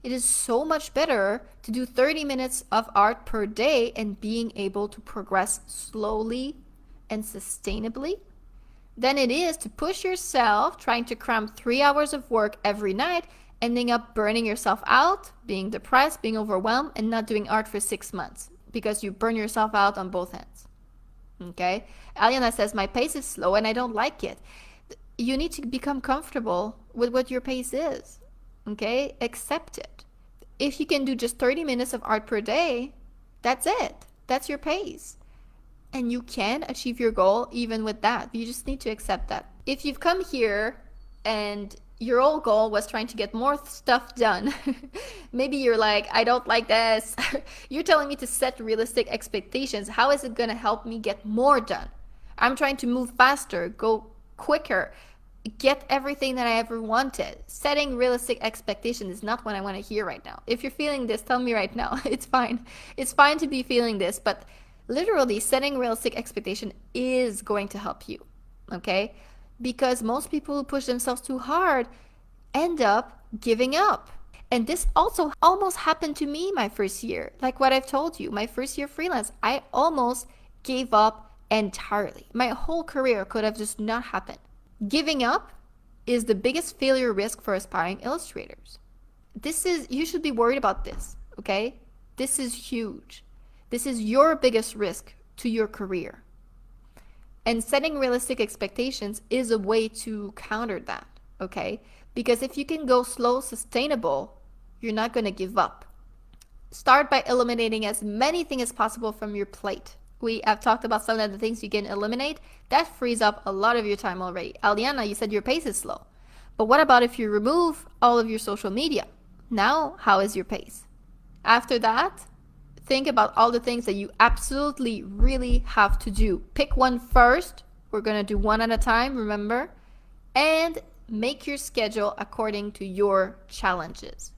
it is so much better to do 30 minutes of art per day and being able to progress slowly and sustainably than it is to push yourself trying to cram 3 hours of work every night, ending up burning yourself out, being depressed, being overwhelmed, and not doing art for 6 months because you burn yourself out on both ends. Okay? Aliana says, my pace is slow and I don't like it. You need to become comfortable with what your pace is. Okay? Accept it. If you can do just 30 minutes of art per day, that's it. That's your pace. And you can achieve your goal even with that. You just need to accept that. If you've come here and your whole goal was trying to get more stuff done, maybe you're like, I don't like this. You're telling me to set realistic expectations. How is it going to help me get more done? I'm trying to move faster, go quicker, get everything that I ever wanted. Setting realistic expectations is not what I want to hear right now. If you're feeling this, tell me right now. It's fine. It's fine to be feeling this, but literally setting realistic expectation is going to help you. Okay? Because most people who push themselves too hard end up giving up. And this also almost happened to me my first year. Like what I've told you, my first year freelance, I almost gave up entirely. My whole career could have just not happened. Giving up is the biggest failure risk for aspiring illustrators. You should be worried about this, okay? This is huge. This is your biggest risk to your career. And setting realistic expectations is a way to counter that, okay? Because if you can go slow, sustainable, you're not going to give up. Start by eliminating as many things as possible from your plate. We have talked about some of the things you can eliminate. That frees up a lot of your time already. Aldiana, you said your pace is slow. But what about if you remove all of your social media? Now, how is your pace? After that, think about all the things that you absolutely really have to do. Pick one first. We're going to do one at a time, remember? And Make your schedule according to your challenges.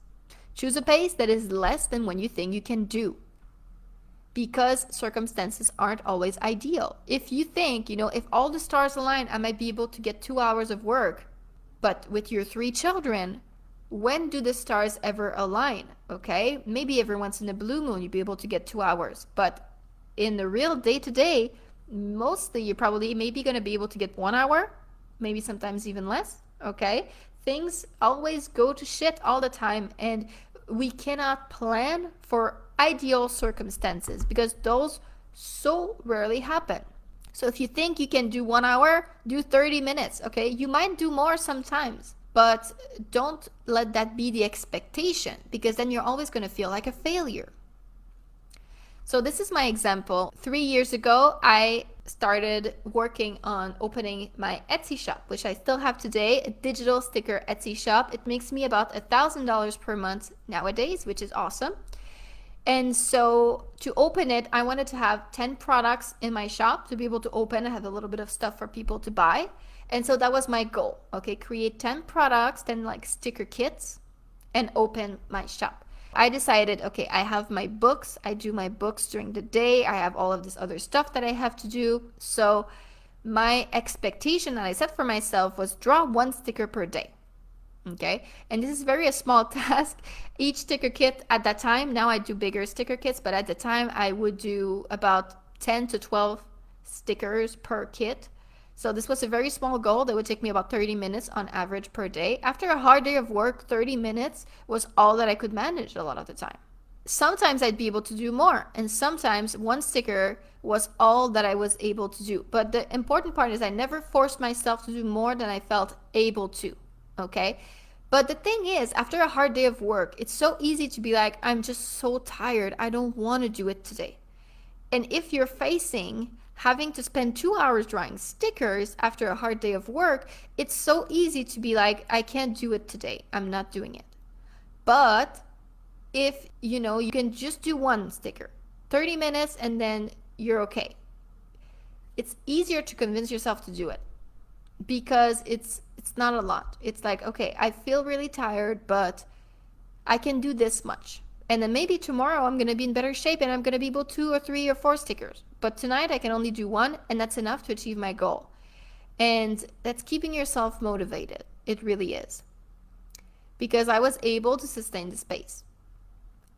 Choose a pace that is less than what you think you can do, because circumstances aren't always ideal. If you think, if all the stars align, I might be able to get 2 hours of work, but with your 3 children, when do the stars ever align? Okay, maybe every once in a blue moon you'll be able to get 2 hours, but in the real day-to-day, mostly you're probably maybe going to be able to get 1 hour, maybe sometimes even less. Okay, things always go to shit all the time, and we cannot plan for ideal circumstances because those so rarely happen. So if you think you can do 1 hour, do 30 minutes. Okay, you might do more sometimes, but don't let that be the expectation, because then you're always going to feel like a failure. So this is my example. 3 years ago, I started working on opening my Etsy shop, which I still have today, a digital sticker Etsy shop. It makes me about $1,000 per month nowadays, which is awesome. And so to open it, I wanted to have 10 products in my shop to be able to open. I have a little bit of stuff for people to buy. And so that was my goal. Okay, create 10 products, 10 like sticker kits, and open my shop. I decided, okay, I have my books. I do my books during the day. I have all of this other stuff that I have to do. So my expectation that I set for myself was draw 1 sticker per day. Okay, and this is very a small task. Each sticker kit at that time, now I do bigger sticker kits, but at the time I would do about 10 to 12 stickers per kit. So this was a very small goal that would take me about 30 minutes on average per day. After a hard day of work, 30 minutes was all that I could manage a lot of the time. Sometimes I'd be able to do more, and sometimes 1 sticker was all that I was able to do. But the important part is I never forced myself to do more than I felt able to. Okay, but the thing is, after a hard day of work, it's so easy to be like, I'm just so tired, I don't want to do it today. And if you're facing having to spend 2 hours drawing stickers after a hard day of work, it's so easy to be like, I can't do it today, I'm not doing it. But if you can just do 1 sticker, 30 minutes, and then you're okay, it's easier to convince yourself to do it, because it's not a lot. It's like, okay, I feel really tired, but I can do this much. And then maybe tomorrow I'm going to be in better shape and I'm going to be able to 2 or 3 or 4 stickers. But tonight I can only do 1, and that's enough to achieve my goal. And that's keeping yourself motivated. It really is. Because I was able to sustain this pace.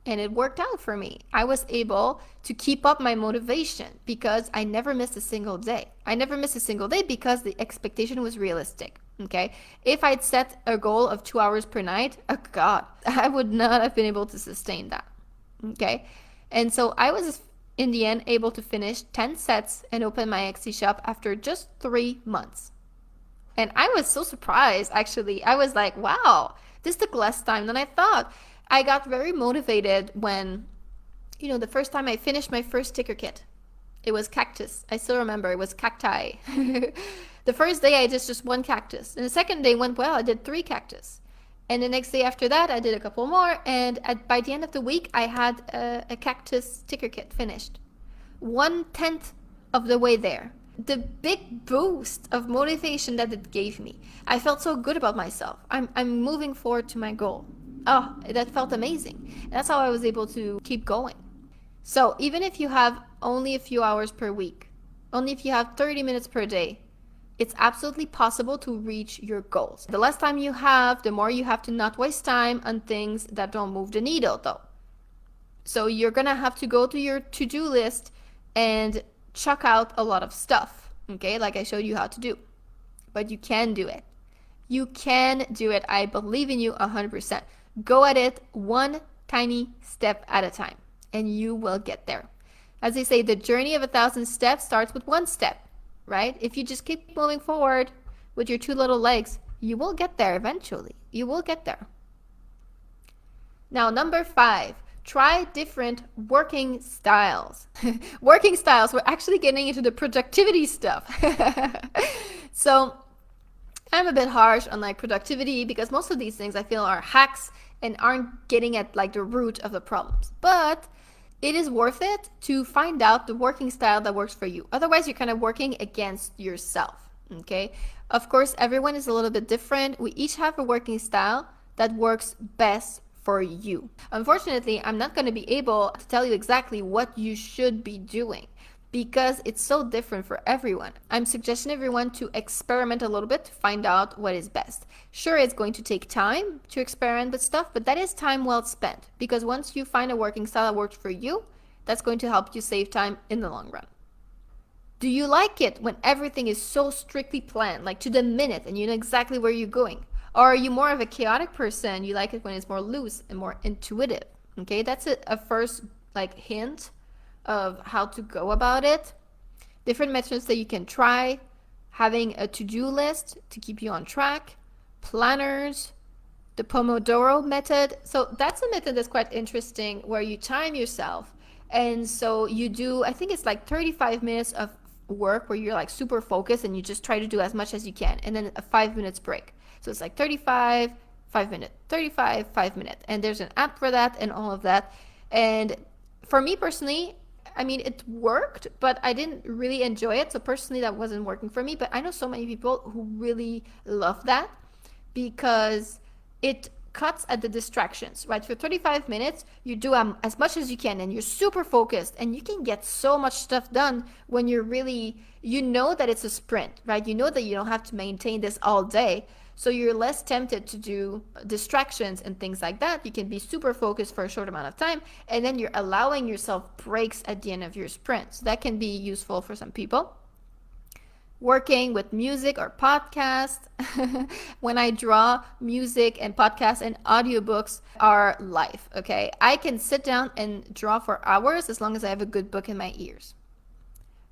And it worked out for me. I was able to keep up my motivation because I never missed a single day. I never missed a single day because the expectation was realistic. Okay, if I'd set a goal of 2 hours per night, oh God, I would not have been able to sustain that. Okay, and so I was in the end able to finish 10 sets and open my Etsy shop after just 3 months. And I was so surprised, actually. I was like, wow, this took less time than I thought. I got very motivated when, the first time I finished my first sticker kit. It was cactus. I still remember it was cacti. The first day I did just 1 cactus. And the second day went well. I did 3 cactus. And the next day after that, I did a couple more. And by the end of the week, I had a cactus sticker kit finished. 1/10 of the way there. The big boost of motivation that it gave me. I felt so good about myself. I'm moving forward to my goal. Oh, that felt amazing. And that's how I was able to keep going. So even if you have only a few hours per week, only if you have 30 minutes per day, it's absolutely possible to reach your goals. The less time you have, the more you have to not waste time on things that don't move the needle though. So you're gonna have to go to your to-do list and chuck out a lot of stuff, okay, like I showed you how to do. But you can do it. You can do it. I believe in you 100%. Go at it 1 tiny step at a time, and you will get there. As they say, the journey of 1,000 steps starts with 1 step, right? If you just keep moving forward with your 2 little legs, you will get there eventually. You will get there. Now, number 5, try different working styles. Working styles, we're actually getting into the productivity stuff. So I'm a bit harsh on like productivity because most of these things I feel are hacks and aren't getting at like the root of the problems. But it is worth it to find out the working style that works for you. Otherwise, you're kind of working against yourself, okay? Of course, everyone is a little bit different. We each have a working style that works best for you. Unfortunately, I'm not going to be able to tell you exactly what you should be doing because it's so different for everyone. I'm suggesting everyone to experiment a little bit to find out what is best. Sure, it's going to take time to experiment with stuff, but that is time well spent because once you find a working style that works for you, that's going to help you save time in the long run. Do you like it when everything is so strictly planned, like to the minute, and you know exactly where you're going? Or are you more of a chaotic person? You like it when it's more loose and more intuitive. Okay, that's a first like hint of how to go about it. Different methods that you can try. Having a to-do list to keep you on track. Planners. The Pomodoro method. So that's a method that's quite interesting where you time yourself. And so you do, I think it's like 35 minutes of work where you're like super focused and you just try to do as much as you can. And then a 5 minutes break. So it's like 35, 5 minute, 35, 5 minute. And there's an app for that and all of that. And for me personally, I mean, it worked, but I didn't really enjoy it. So personally, that wasn't working for me. But I know so many people who really love that because it cuts at the distractions, right? For 35 minutes, you do as much as you can and you're super focused and you can get so much stuff done when you're really, you know that it's a sprint, right? You know that you don't have to maintain this all day. So you're less tempted to do distractions and things like that. You can be super focused for a short amount of time and then you're allowing yourself breaks at the end of your sprint. So that can be useful for some people. Working with music or podcast. When I draw, music and podcasts and audiobooks are life, okay? I can sit down and draw for hours as long as I have a good book in my ears.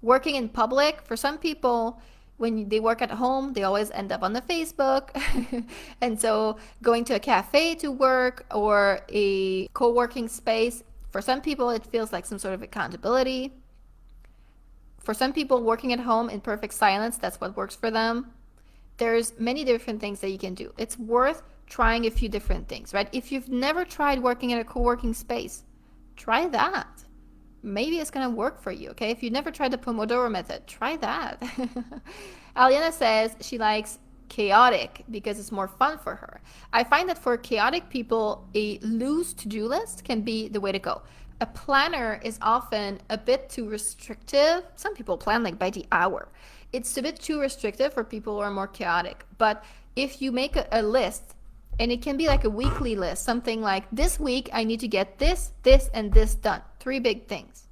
Working in public, for some people, when they work at home, they always end up on the Facebook. And so going to a cafe to work or a co-working space, for some people, it feels like some sort of accountability. For some people, working at home in perfect silence, that's what works for them. There's many different things that you can do. It's worth trying a few different things, right? If you've never tried working in a co-working space, try that. Maybe it's going to work for you, okay? If you've never tried the Pomodoro method, try that. Aliana says she likes chaotic because it's more fun for her. I find that for chaotic people, a loose to-do list can be the way to go. A planner is often a bit too restrictive. Some people plan like by the hour. It's a bit too restrictive for people who are more chaotic. But if you make a list, and it can be like a weekly list, something like this week I need to get this, this, and this done. 3 big things.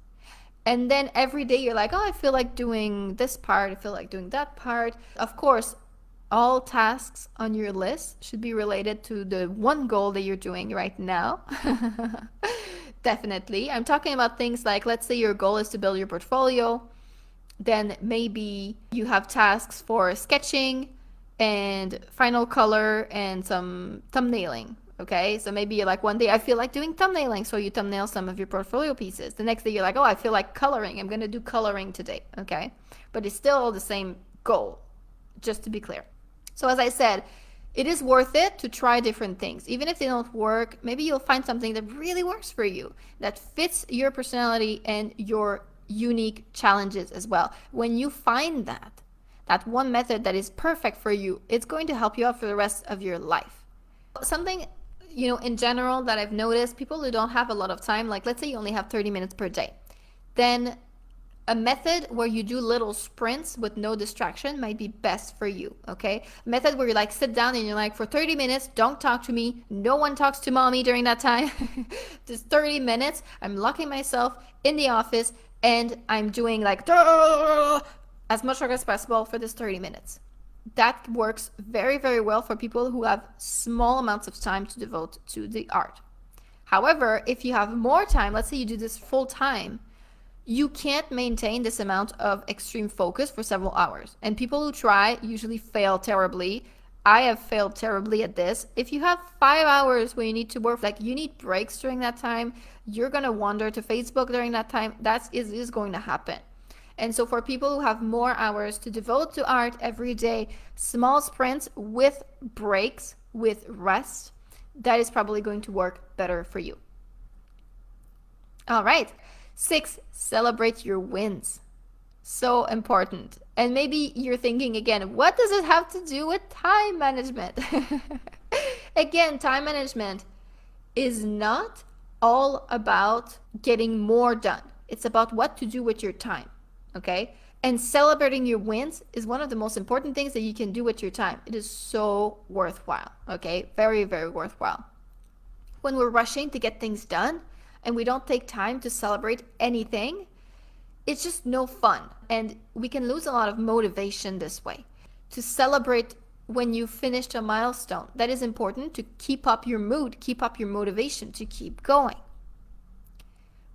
And then every day you're like, oh, I feel like doing this part. I feel like doing that part. Of course, all tasks on your list should be related to the one goal that you're doing right now. Definitely. I'm talking about things like, let's say your goal is to build your portfolio. Then maybe you have tasks for sketching and final color and some thumbnailing. Okay, so maybe you're like, one day I feel like doing thumbnailing, so you thumbnail some of your portfolio pieces. The next day you're like, oh, I feel like coloring. I'm going to do coloring today. Okay, but it's still the same goal, just to be clear. So as I said, it is worth it to try different things. Even if they don't work, maybe you'll find something that really works for you, that fits your personality and your unique challenges as well. When you find that one method that is perfect for you, it's going to help you out for the rest of your life. Something, in general that I've noticed, people who don't have a lot of time, like let's say you only have 30 minutes per day, then a method where you do little sprints with no distraction might be best for you, okay? A method where you like sit down and you're like, for 30 minutes, don't talk to me. No one talks to mommy during that time. Just 30 minutes, I'm locking myself in the office and I'm doing like as much work as possible for this 30 minutes. That works very, very well for people who have small amounts of time to devote to the art. However, if you have more time, let's say you do this full time, you can't maintain this amount of extreme focus for several hours. And people who try usually fail terribly. I have failed terribly at this. If you have 5 hours where you need to work, like you need breaks during that time, you're going to wander to Facebook during that time. That is going to happen. And so for people who have more hours to devote to art every day, small sprints with breaks, with rest, that is probably going to work better for you. All right. 6, celebrate your wins. So important. And maybe you're thinking again, what does it have to do with time management? Again, time management is not all about getting more done. It's about what to do with your time, okay? And celebrating your wins is one of the most important things that you can do with your time. It is so worthwhile, okay? Very, very worthwhile. When we're rushing to get things done and we don't take time to celebrate anything, it's just no fun. And we can lose a lot of motivation this way. To celebrate when you finished a milestone, that is important to keep up your mood, keep up your motivation to keep going.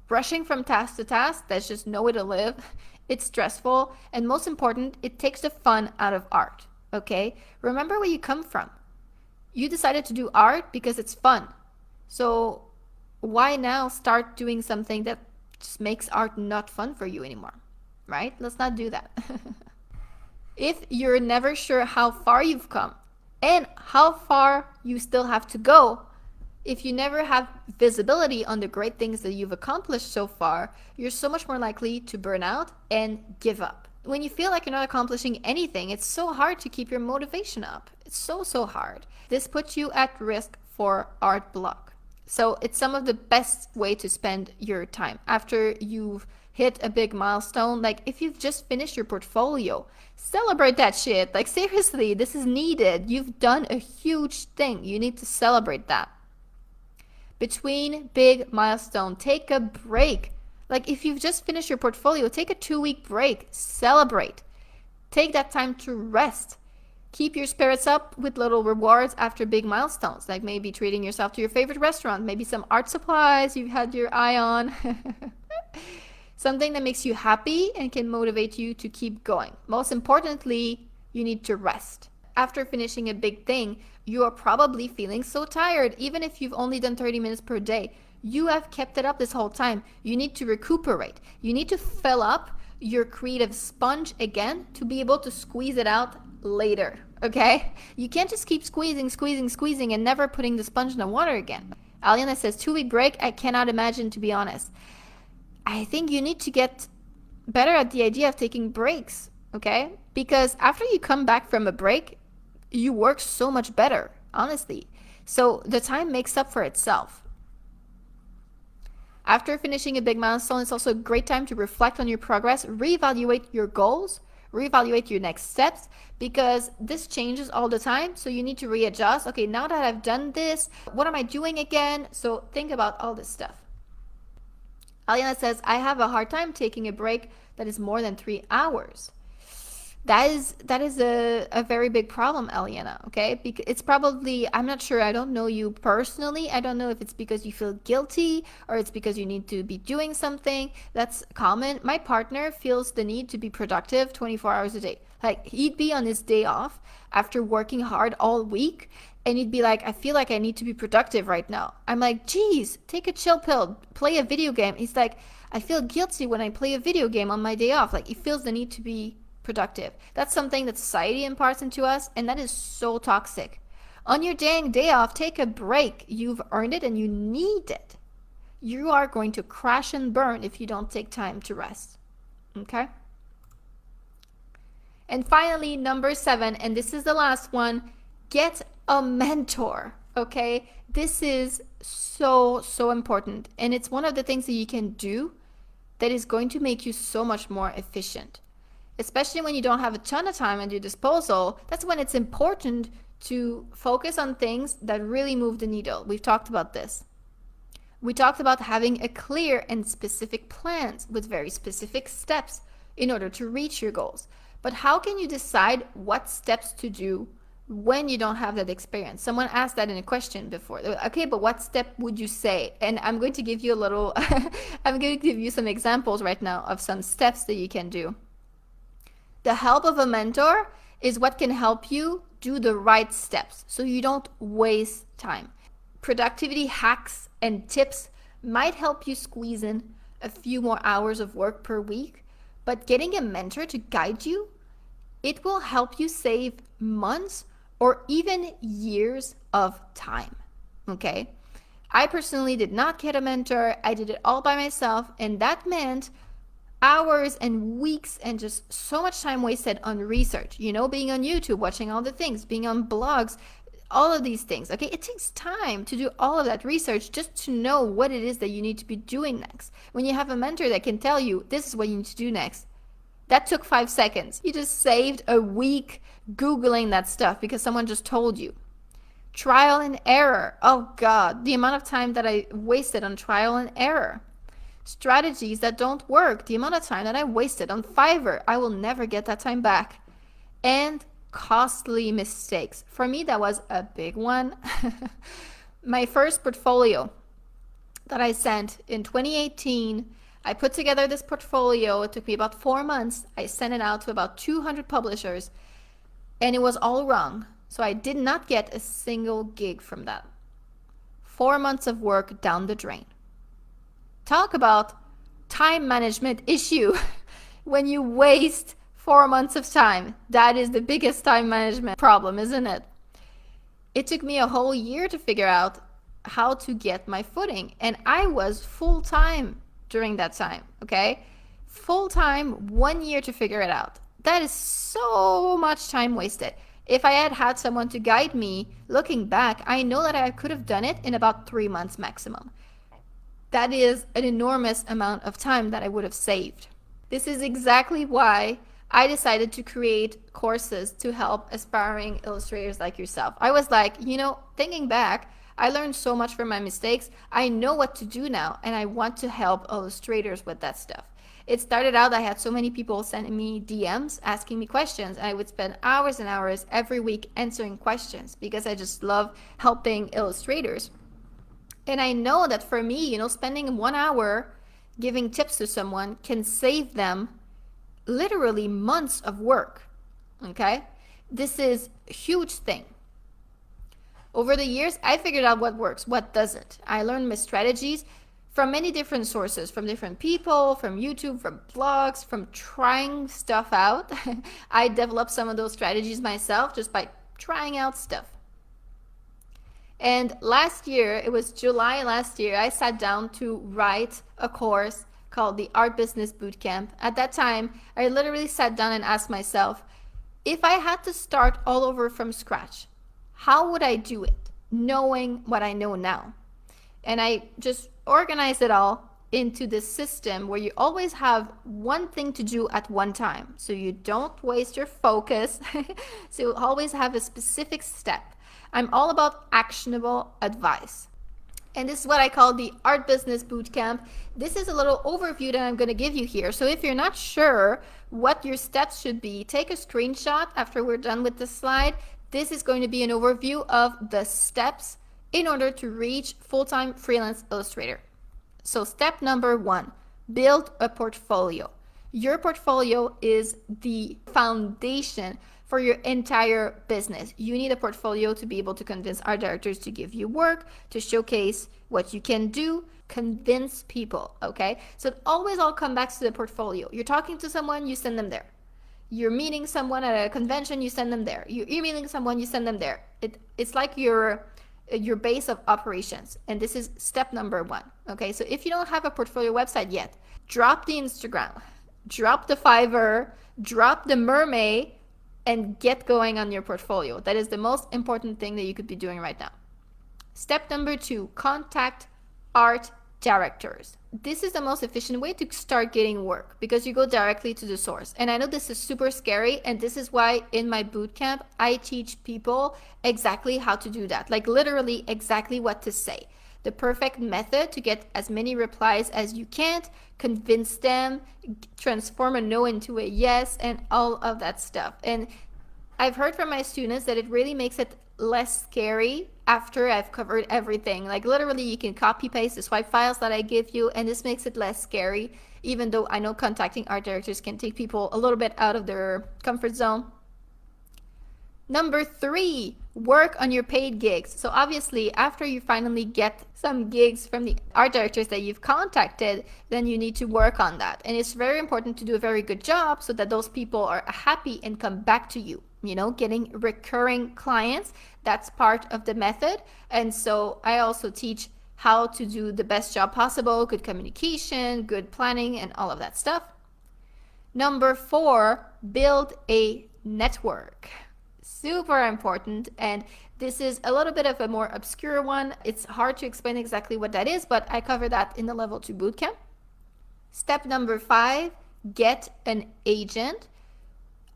Rushing from task to task, that's just no way to live. It's stressful, and most important, it takes the fun out of art, okay? Remember where you come from. You decided to do art because it's fun. So why now start doing something that just makes art not fun for you anymore, right? Let's not do that. If you're never sure how far you've come and how far you still have to go, if you never have visibility on the great things that you've accomplished so far, you're so much more likely to burn out and give up. When you feel like you're not accomplishing anything, it's so hard to keep your motivation up. It's so hard. This puts you at risk for art block. So it's some of the best way to spend your time after you've hit a big milestone. Like if you've just finished your portfolio, celebrate that shit. Like seriously, this is needed. You've done a huge thing. You need to celebrate that. Between big milestone, take a break. Like if you've just finished your portfolio, take a 2-week break. Celebrate. Take that time to rest. Keep your spirits up with little rewards after big milestones, like maybe treating yourself to your favorite restaurant, maybe some art supplies you've had your eye on. Something that makes you happy and can motivate you to keep going. Most importantly, you need to rest. After finishing a big thing, you are probably feeling so tired, even if you've only done 30 minutes per day. You have kept it up this whole time. You need to recuperate. You need to fill up your creative sponge again to be able to squeeze it out later, okay? You can't just keep squeezing and never putting the sponge in the water again. Aliana says 2-week break, I cannot imagine, to be honest. I think you need to get better at the idea of taking breaks, okay? Because after you come back from a break, you work so much better, honestly. So the time makes up for itself. After finishing a big milestone, it's also a great time to reflect on your progress, reevaluate your goals, reevaluate your next steps, because this changes all the time. So you need to readjust. Okay, now that I've done this, what am I doing again? So think about all this stuff. Aliana says, I have a hard time taking a break that is more than 3 hours. That is a very big problem, Aliana, okay? Because it's probably, I'm not sure, I don't know you personally. I don't know if it's because you feel guilty or it's because you need to be doing something. That's common. My partner feels the need to be productive 24 hours a day. Like he'd be on his day off after working hard all week and he'd be like, I feel like I need to be productive right now. I'm like, geez, take a chill pill, play a video game. He's like, I feel guilty when I play a video game on my day off. Like he feels the need to be productive. That's something that society imparts into us, and that is so toxic. On your dang day off, take a break. You've earned it and you need it. You are going to crash and burn if you don't take time to rest. Okay? And finally, number 7, and this is the last one, get a mentor. Okay? This is so important, and it's one of the things that you can do that is going to make you so much more efficient. Especially when you don't have a ton of time at your disposal, that's when it's important to focus on things that really move the needle. We've talked about this. We talked about having a clear and specific plans with very specific steps in order to reach your goals. But how can you decide what steps to do when you don't have that experience? Someone asked that in a question before. Okay, but what step would you say? And I'm going to give you a little, I'm going to give you some examples right now of some steps that you can do. The help of a mentor is what can help you do the right steps so you don't waste time. Productivity hacks and tips might help you squeeze in a few more hours of work per week, but getting a mentor to guide you, it will help you save months or even years of time, okay? I personally did not get a mentor. I did it all by myself, and that meant hours and weeks and just so much time wasted on research, being on YouTube, watching all the things, being on blogs, all of these things. Okay, it takes time to do all of that research just to know what it is that you need to be doing next. When you have a mentor that can tell you this is what you need to do next, that took 5 seconds. You just saved a week Googling that stuff because someone just told you. Trial and error. Oh God, the amount of time that I wasted on trial and error. Strategies that don't work. The amount of time that I wasted on Fiverr. I will never get that time back. And costly mistakes. For me, that was a big one. My first portfolio that I sent in 2018, I put together this portfolio. It took me about 4 months. I sent it out to about 200 publishers, and it was all wrong. So I did not get a single gig from that. 4 months of work down the drain. Talk about time management issue. When you waste 4 months of time, that is the biggest time management problem, isn't it? It took me a whole year to figure out how to get my footing. And I was full-time during that time, okay? Full-time, 1 year to figure it out. That is so much time wasted. If I had had someone to guide me, looking back, I know that I could have done it in about 3 months maximum. That is an enormous amount of time that I would have saved. This is exactly why I decided to create courses to help aspiring illustrators like yourself. I was like, thinking back, I learned so much from my mistakes. I know what to do now, and I want to help illustrators with that stuff. It started out, I had so many people sending me DMs, asking me questions, and I would spend hours and hours every week answering questions because I just love helping illustrators. And I know that for me, spending 1 hour giving tips to someone can save them literally months of work, okay? This is a huge thing. Over the years, I figured out what works, what doesn't. I learned my strategies from many different sources, from different people, from YouTube, from blogs, from trying stuff out. I developed some of those strategies myself just by trying out stuff. And last year, it was July last year, I sat down to write a course called the Art Business Bootcamp. At that time, I literally sat down and asked myself, if I had to start all over from scratch, how would I do it, knowing what I know now? And I just organized it all into this system where you always have one thing to do at one time, so you don't waste your focus. So you always have a specific step. I'm all about actionable advice. And this is what I call the Art Business Bootcamp. This is a little overview that I'm going to give you here. So if you're not sure what your steps should be, take a screenshot after we're done with the slide. This is going to be an overview of the steps in order to reach full-time freelance illustrator. So step number 1, build a portfolio. Your portfolio is the foundation for your entire business. You need a portfolio to be able to convince art directors to give you work, to showcase what you can do, convince people, okay? So it always all comes back to the portfolio. You're talking to someone, you send them there. You're meeting someone at a convention, you send them there. You're emailing someone, you send them there. It's like your base of operations. And this is step number 1, okay? So if you don't have a portfolio website yet, drop the Instagram, drop the Fiverr, drop the Mermaid, and get going on your portfolio. That is the most important thing that you could be doing right now. Step number 2, contact art directors. This is the most efficient way to start getting work because you go directly to the source. And I know this is super scary, and this is why in my bootcamp, I teach people exactly how to do that. Like literally exactly what to say. The perfect method to get as many replies as you can, convince them, transform a no into a yes, and all of that stuff. And I've heard from my students that it really makes it less scary after I've covered everything. Like literally you can copy paste the swipe files that I give you, and this makes it less scary, even though I know contacting art directors can take people a little bit out of their comfort zone. Number 3, work on your paid gigs. So obviously after you finally get some gigs from the art directors that you've contacted, then you need to work on that. And it's very important to do a very good job so that those people are happy and come back to you. Getting recurring clients, that's part of the method. And so I also teach how to do the best job possible, good communication, good planning, and all of that stuff. Number 4, build a network. Super important, and this is a little bit of a more obscure one. It's hard to explain exactly what that is, but I cover that in the level 2 bootcamp. Step number 5, get an agent.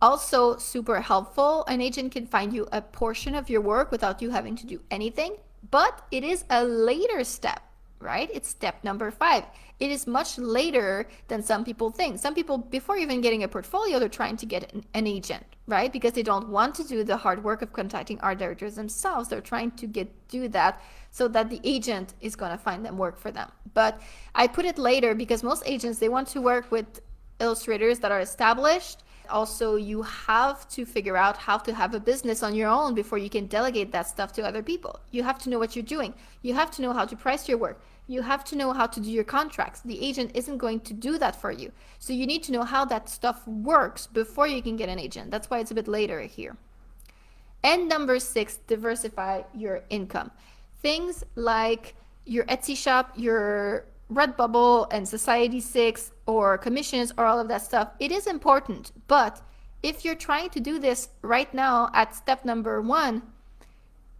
Also super helpful. An agent can find you a portion of your work without you having to do anything, but it is a later step, right? It's step number 5. It is much later than some people think. Some people, before even getting a portfolio, they're trying to get an agent, right? Because they don't want to do the hard work of contacting art directors themselves. They're trying to do that so that the agent is going to find them work for them. But I put it later because most agents, they want to work with illustrators that are established. Also, you have to figure out how to have a business on your own before you can delegate that stuff to other people. You have to know what you're doing. You have to know how to price your work. You have to know how to do your contracts. The agent isn't going to do that for you. So you need to know how that stuff works before you can get an agent. That's why it's a bit later here. And number 6, diversify your income. Things like your Etsy shop, your Redbubble and Society6 or commissions or all of that stuff, it is important. But if you're trying to do this right now at step number 1,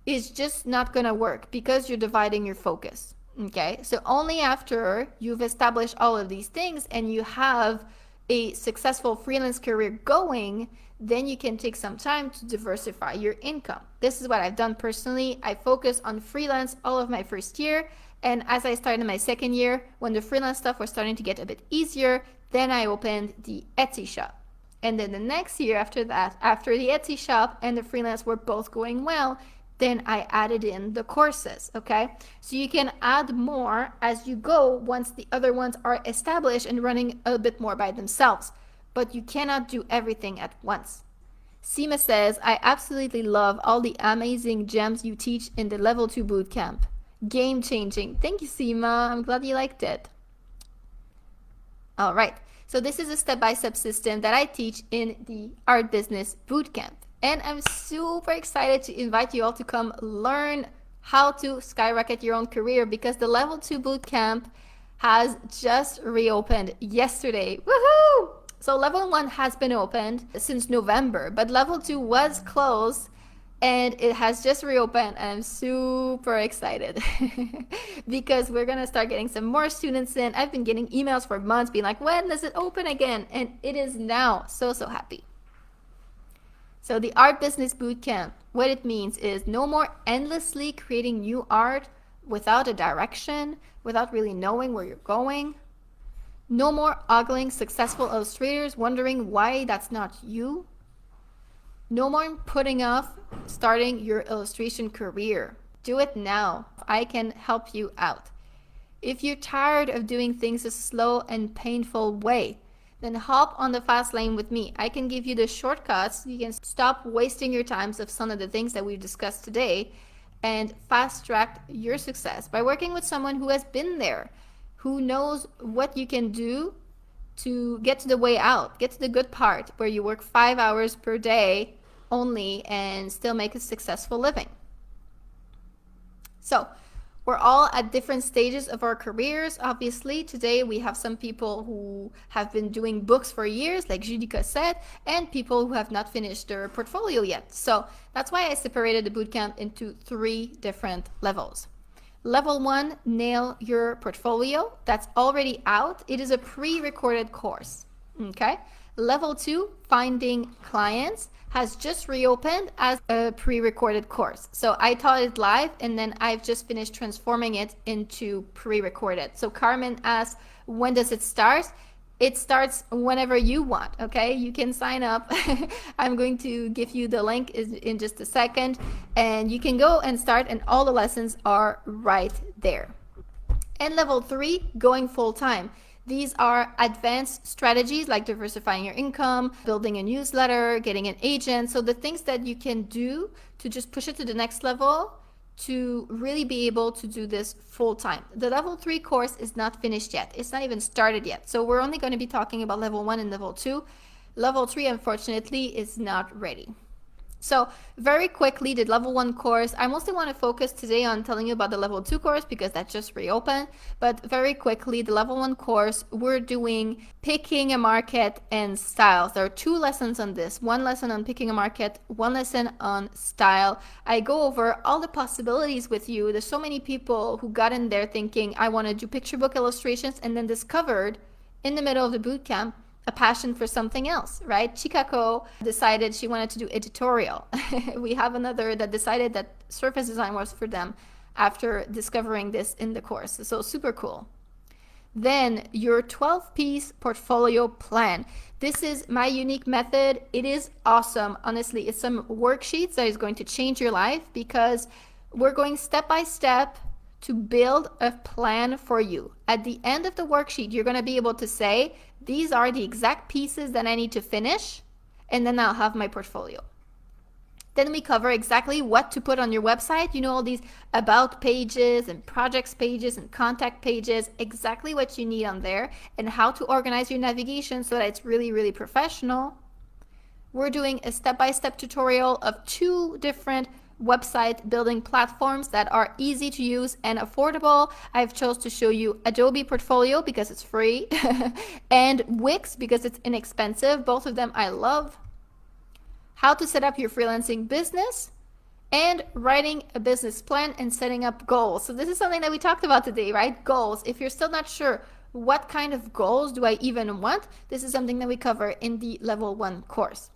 it's just not going to work because you're dividing your focus. Okay, so only after you've established all of these things and you have a successful freelance career going, then you can take some time to diversify your income. This is what I've done personally. I focused on freelance all of my first year. And as I started my second year, when the freelance stuff was starting to get a bit easier, then I opened the Etsy shop. And then the next year after that, after the Etsy shop and the freelance were both going well, then I added in the courses, okay? So you can add more as you go once the other ones are established and running a bit more by themselves. But you cannot do everything at once. Seema says, I absolutely love all the amazing gems you teach in the level 2 bootcamp. Game changing. Thank you, Seema. I'm glad you liked it. All right. So this is a step-by-step system that I teach in the Art Business Bootcamp. And I'm super excited to invite you all to come learn how to skyrocket your own career because the level 2 bootcamp has just reopened yesterday. Woohoo! So level 1 has been opened since November, but level 2 was closed and it has just reopened. And I'm super excited because we're going to start getting some more students in. I've been getting emails for months being like, when does it open again? And it is now. So happy. So the Art Business Bootcamp, what it means is no more endlessly creating new art without a direction, without really knowing where you're going. No more ogling successful illustrators wondering why that's not you. No more putting off starting your illustration career. Do it now. I can help you out. If you're tired of doing things a slow and painful way, then hop on the fast lane with me. I can give you the shortcuts. You can stop wasting your time of some of the things that we've discussed today and fast track your success by working with someone who has been there, who knows what you can do to get to the way out, get to the good part where you work 5 hours per day only and still make a successful living. So we're all at different stages of our careers. Obviously, today we have some people who have been doing books for years, like Judica said, and people who have not finished their portfolio yet. So that's why I separated the bootcamp into 3 different levels. Level 1, nail your portfolio. That's already out. It is a pre-recorded course. Okay. Level 2, finding clients, has just reopened as a pre-recorded course. So I taught it live and then I've just finished transforming it into pre-recorded. So Carmen asked, when does it start? It starts whenever you want, okay? You can sign up. I'm going to give you the link in just a second and you can go and start and all the lessons are right there. And level 3, going full time. These are advanced strategies like diversifying your income, building a newsletter, getting an agent. So the things that you can do to just push it to the next level to really be able to do this full time. The level 3 course is not finished yet. It's not even started yet. So we're only going to be talking about level 1 and level 2. Level 3, unfortunately, is not ready. So very quickly, the level 1 course, I mostly want to focus today on telling you about the level 2 course because that just reopened. But very quickly, the level 1 course, we're doing picking a market and styles. There are 2 lessons on this. 1 lesson on picking a market, 1 lesson on style. I go over all the possibilities with you. There's so many people who got in there thinking, I want to do picture book illustrations, and then discovered in the middle of the bootcamp a passion for something else, right? Chikako decided she wanted to do editorial. We have another that decided that surface design was for them after discovering this in the course. So super cool. Then your 12-piece portfolio plan. This is my unique method. It is awesome. Honestly, it's some worksheets that is going to change your life because we're going step by step to build a plan for you. At the end of the worksheet, you're going to be able to say, these are the exact pieces that I need to finish, and then I'll have my portfolio. Then we cover exactly what to put on your website. You know, all these about pages and projects pages and contact pages, exactly what you need on there, and how to organize your navigation so that it's really, really professional. We're doing a step-by-step tutorial of 2 different website building platforms that are easy to use and affordable. I've chose to show you Adobe Portfolio because it's free and Wix because it's inexpensive. Both of them I love. How to set up your freelancing business and writing a business plan and setting up goals. So this is something that we talked about today, right? Goals. If you're still not sure what kind of goals do I even want, this is something that we cover in the level 1 course.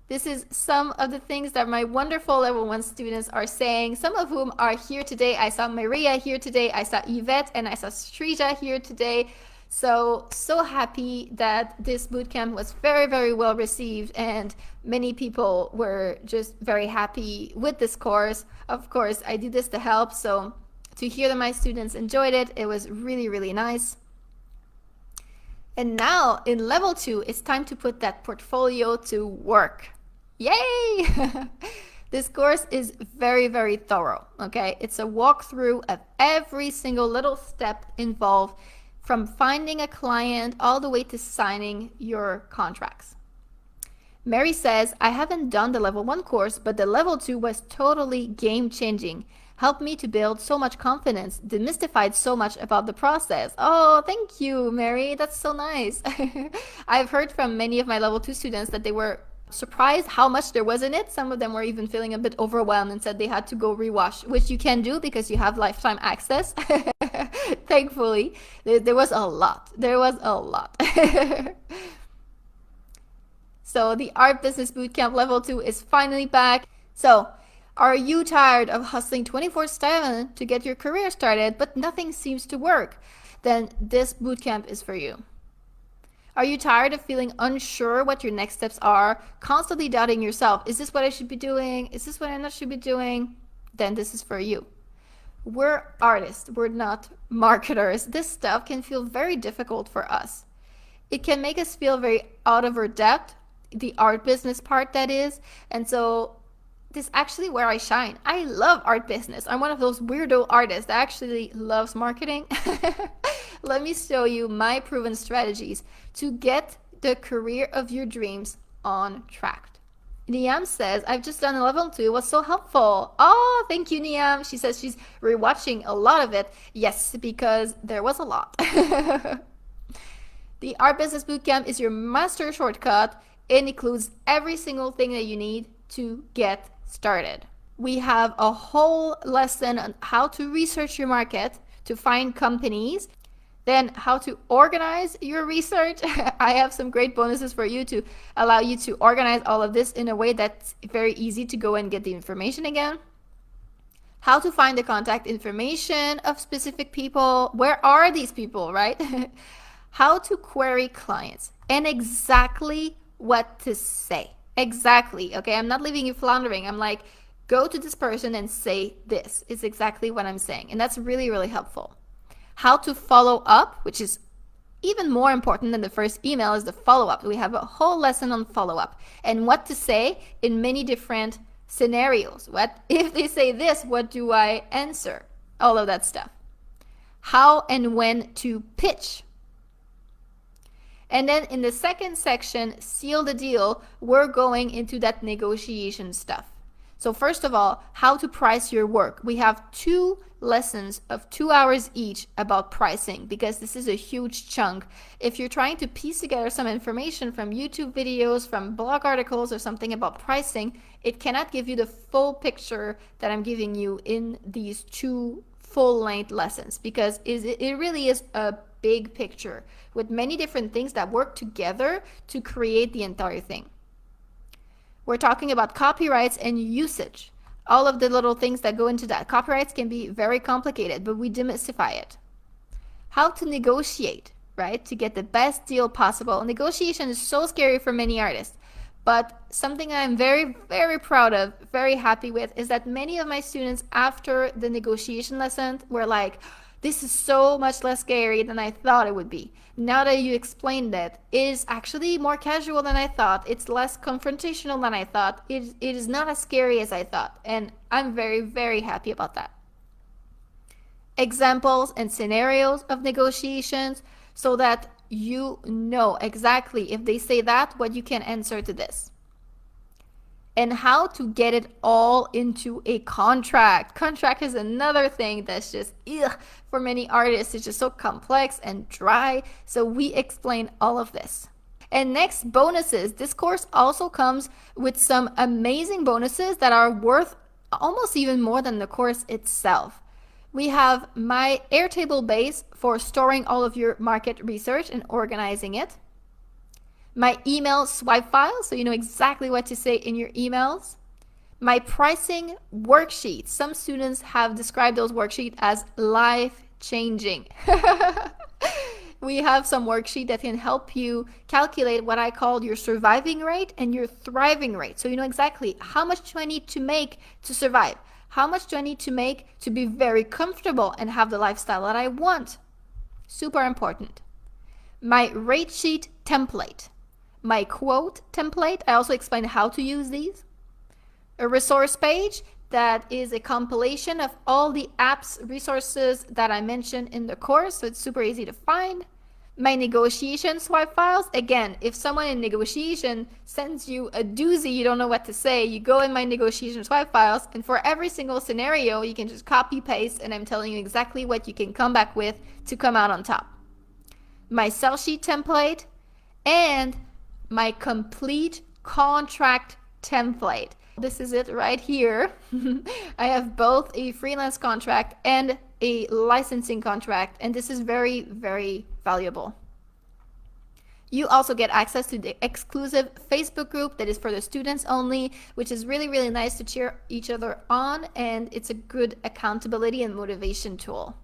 This is some of the things that my wonderful level 1 students are saying, some of whom are here today. I saw Maria here today, I saw Yvette, and I saw Srija here today. So happy that this bootcamp was very, very well received, and many people were just very happy with this course. Of course, I do this to help, so to hear that my students enjoyed it, it was really, really nice. And now in level 2, it's time to put that portfolio to work. Yay! This course is very, very thorough, okay? It's a walkthrough of every single little step involved, from finding a client all the way to signing your contracts. Mary says, I haven't done the level 1 course, but the level 2 was totally game-changing. Helped me to build so much confidence, demystified so much about the process. Oh, thank you, Mary. That's so nice. I've heard from many of my level 2 students that they were surprised how much there was in it. Some of them were even feeling a bit overwhelmed and said they had to go rewash, which you can do because you have lifetime access. Thankfully, there was a lot. There was a lot. So the Art Business Bootcamp Level 2 is finally back. So are you tired of hustling 24/7 to get your career started, but nothing seems to work? Then this bootcamp is for you. Are you tired of feeling unsure what your next steps are, constantly doubting yourself? Is this what I should be doing? Is this what I not should be doing? Then this is for you. We're artists, we're not marketers. This stuff can feel very difficult for us. It can make us feel very out of our depth, the art business part that is. And so this is actually where I shine. I love art business. I'm one of those weirdo artists that actually loves marketing. Let me show you my proven strategies to get the career of your dreams on track. Niam says, I've just done a level 2. It was so helpful. Oh, thank you, Niam. She says she's rewatching a lot of it. Yes, because there was a lot. The Art Business Bootcamp is your master shortcut. It includes every single thing that you need to get started. We have a whole lesson on how to research your market to find companies, then how to organize your research. I have some great bonuses for you to allow you to organize all of this in a way that's very easy to go and get the information again. How to find the contact information of specific people. Where are these people, right? How to query clients and exactly what to say. Exactly. Okay, I'm not leaving you floundering. I'm like, go to this person and say this. It's exactly what I'm saying. And that's really, really helpful. How to follow up, which is even more important than the first email, is the follow-up. We have a whole lesson on follow-up and what to say in many different scenarios. What if they say this, what do I answer? All of that stuff. How and when to pitch. And then in the second section, seal the deal, we're going into that negotiation stuff. So first of all, how to price your work. We have 2 lessons of 2 hours each about pricing, because this is a huge chunk. If you're trying to piece together some information from YouTube videos, from blog articles or something about pricing, it cannot give you the full picture that I'm giving you in these 2 full-length lessons, because it really is a big picture with many different things that work together to create the entire thing. We're talking about copyrights and usage. All of the little things that go into that. Copyrights can be very complicated, but we demystify it. How to negotiate, right? To get the best deal possible. Negotiation is so scary for many artists, but something I'm very, very proud of, very happy with, is that many of my students after the negotiation lesson were like, this is so much less scary than I thought it would be. Now that you explained it is actually more casual than I thought. It's less confrontational than I thought. It is not as scary as I thought. And I'm very, very happy about that. Examples and scenarios of negotiations so that you know exactly if they say that, what you can answer to this. And how to get it all into a contract. Contract is another thing that's just, for many artists, it's just so complex and dry. So we explain all of this. And next, bonuses. This course also comes with some amazing bonuses that are worth almost even more than the course itself. We have my Airtable base for storing all of your market research and organizing it. My email swipe file, so you know exactly what to say in your emails. My pricing worksheet. Some students have described those worksheets as life-changing. We have some worksheet that can help you calculate what I call your surviving rate and your thriving rate. So you know exactly how much do I need to make to survive? How much do I need to make to be very comfortable and have the lifestyle that I want? Super important. My rate sheet template. My quote template. I also explain how to use these. A resource page that is a compilation of all the apps, resources that I mentioned in the course, so it's super easy to find. My negotiation swipe files. Again, if someone in negotiation sends you a doozy, you don't know what to say, you go in my negotiation swipe files, and for every single scenario, you can just copy paste, and I'm telling you exactly what you can come back with to come out on top. My sell sheet template, and my complete contract template. This is it right here. I have both a freelance contract and a licensing contract, and this is very, very valuable. You also get access to the exclusive Facebook group that is for the students only, which is really, really nice to cheer each other on, and it's a good accountability and motivation tool.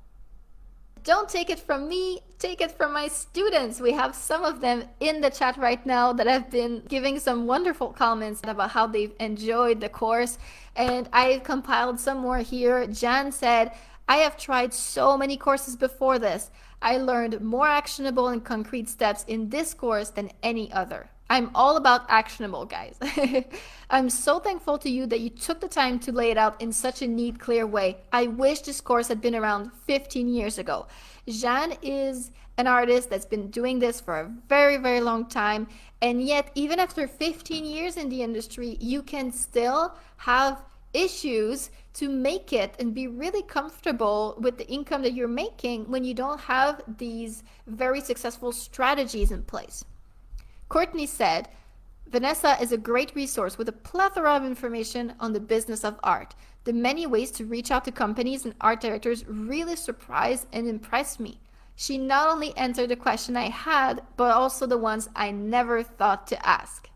Don't take it from me, take it from my students. We have some of them in the chat right now that have been giving some wonderful comments about how they've enjoyed the course. And I've compiled some more here. Jan said, I have tried so many courses before this. I learned more actionable and concrete steps in this course than any other. I'm all about actionable, guys. I'm so thankful to you that you took the time to lay it out in such a neat, clear way. I wish this course had been around 15 years ago. Jeanne is an artist that's been doing this for a very, very long time. And yet, even after 15 years in the industry, you can still have issues to make it and be really comfortable with the income that you're making when you don't have these very successful strategies in place. Courtney said, Vanessa is a great resource with a plethora of information on the business of art. The many ways to reach out to companies and art directors really surprised and impressed me. She not only answered the question I had, but also the ones I never thought to ask.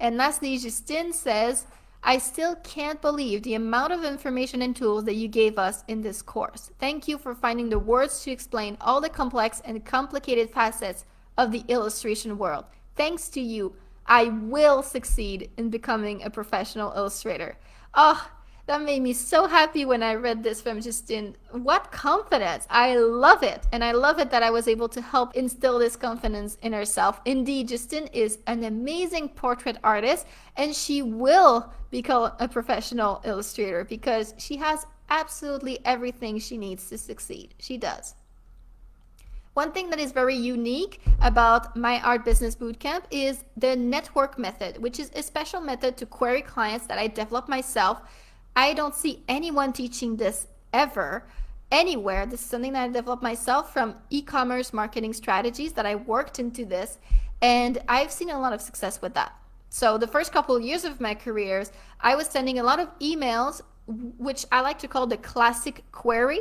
And lastly, Justine says, I still can't believe the amount of information and tools that you gave us in this course. Thank you for finding the words to explain all the complex and complicated facets of the illustration world. Thanks to you, I will succeed in becoming a professional illustrator. Oh, that made me so happy when I read this from Justine. What confidence. I love it. And I love it that I was able to help instill this confidence in herself. Indeed, Justine is an amazing portrait artist, and she will become a professional illustrator because she has absolutely everything she needs to succeed. She does. One thing that is very unique about my art business bootcamp is the network method, which is a special method to query clients that I develop myself. I don't see anyone teaching this ever, anywhere. This is something that I developed myself from e-commerce marketing strategies that I worked into this, and I've seen a lot of success with that. So the first couple of years of my careers, I was sending a lot of emails, which I like to call the classic query.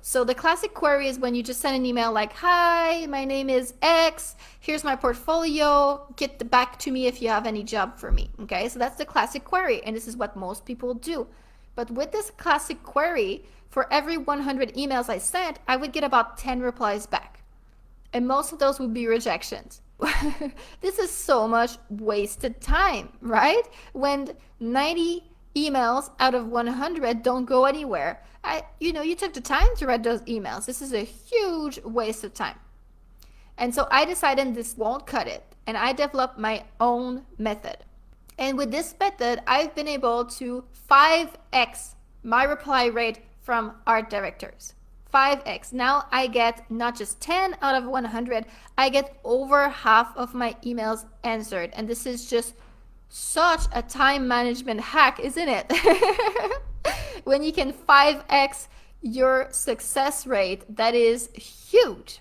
So the classic query is when you just send an email like, hi, my name is X, here's my portfolio, get back to me if you have any job for me. Okay, so that's the classic query, and this is what most people do. But with this classic query, for every 100 emails I sent, I would get about 10 replies back. And most of those would be rejections. This is so much wasted time, right? When 90 emails out of 100 don't go anywhere. You took the time to write those emails. This is a huge waste of time. And so I decided this won't cut it, and I developed my own method. And with this method, I've been able to 5x my reply rate from art directors. 5x. Now I get not just 10 out of 100, I get over half of my emails answered. And this is just such a time management hack, isn't it? When you can 5x your success rate, that is huge.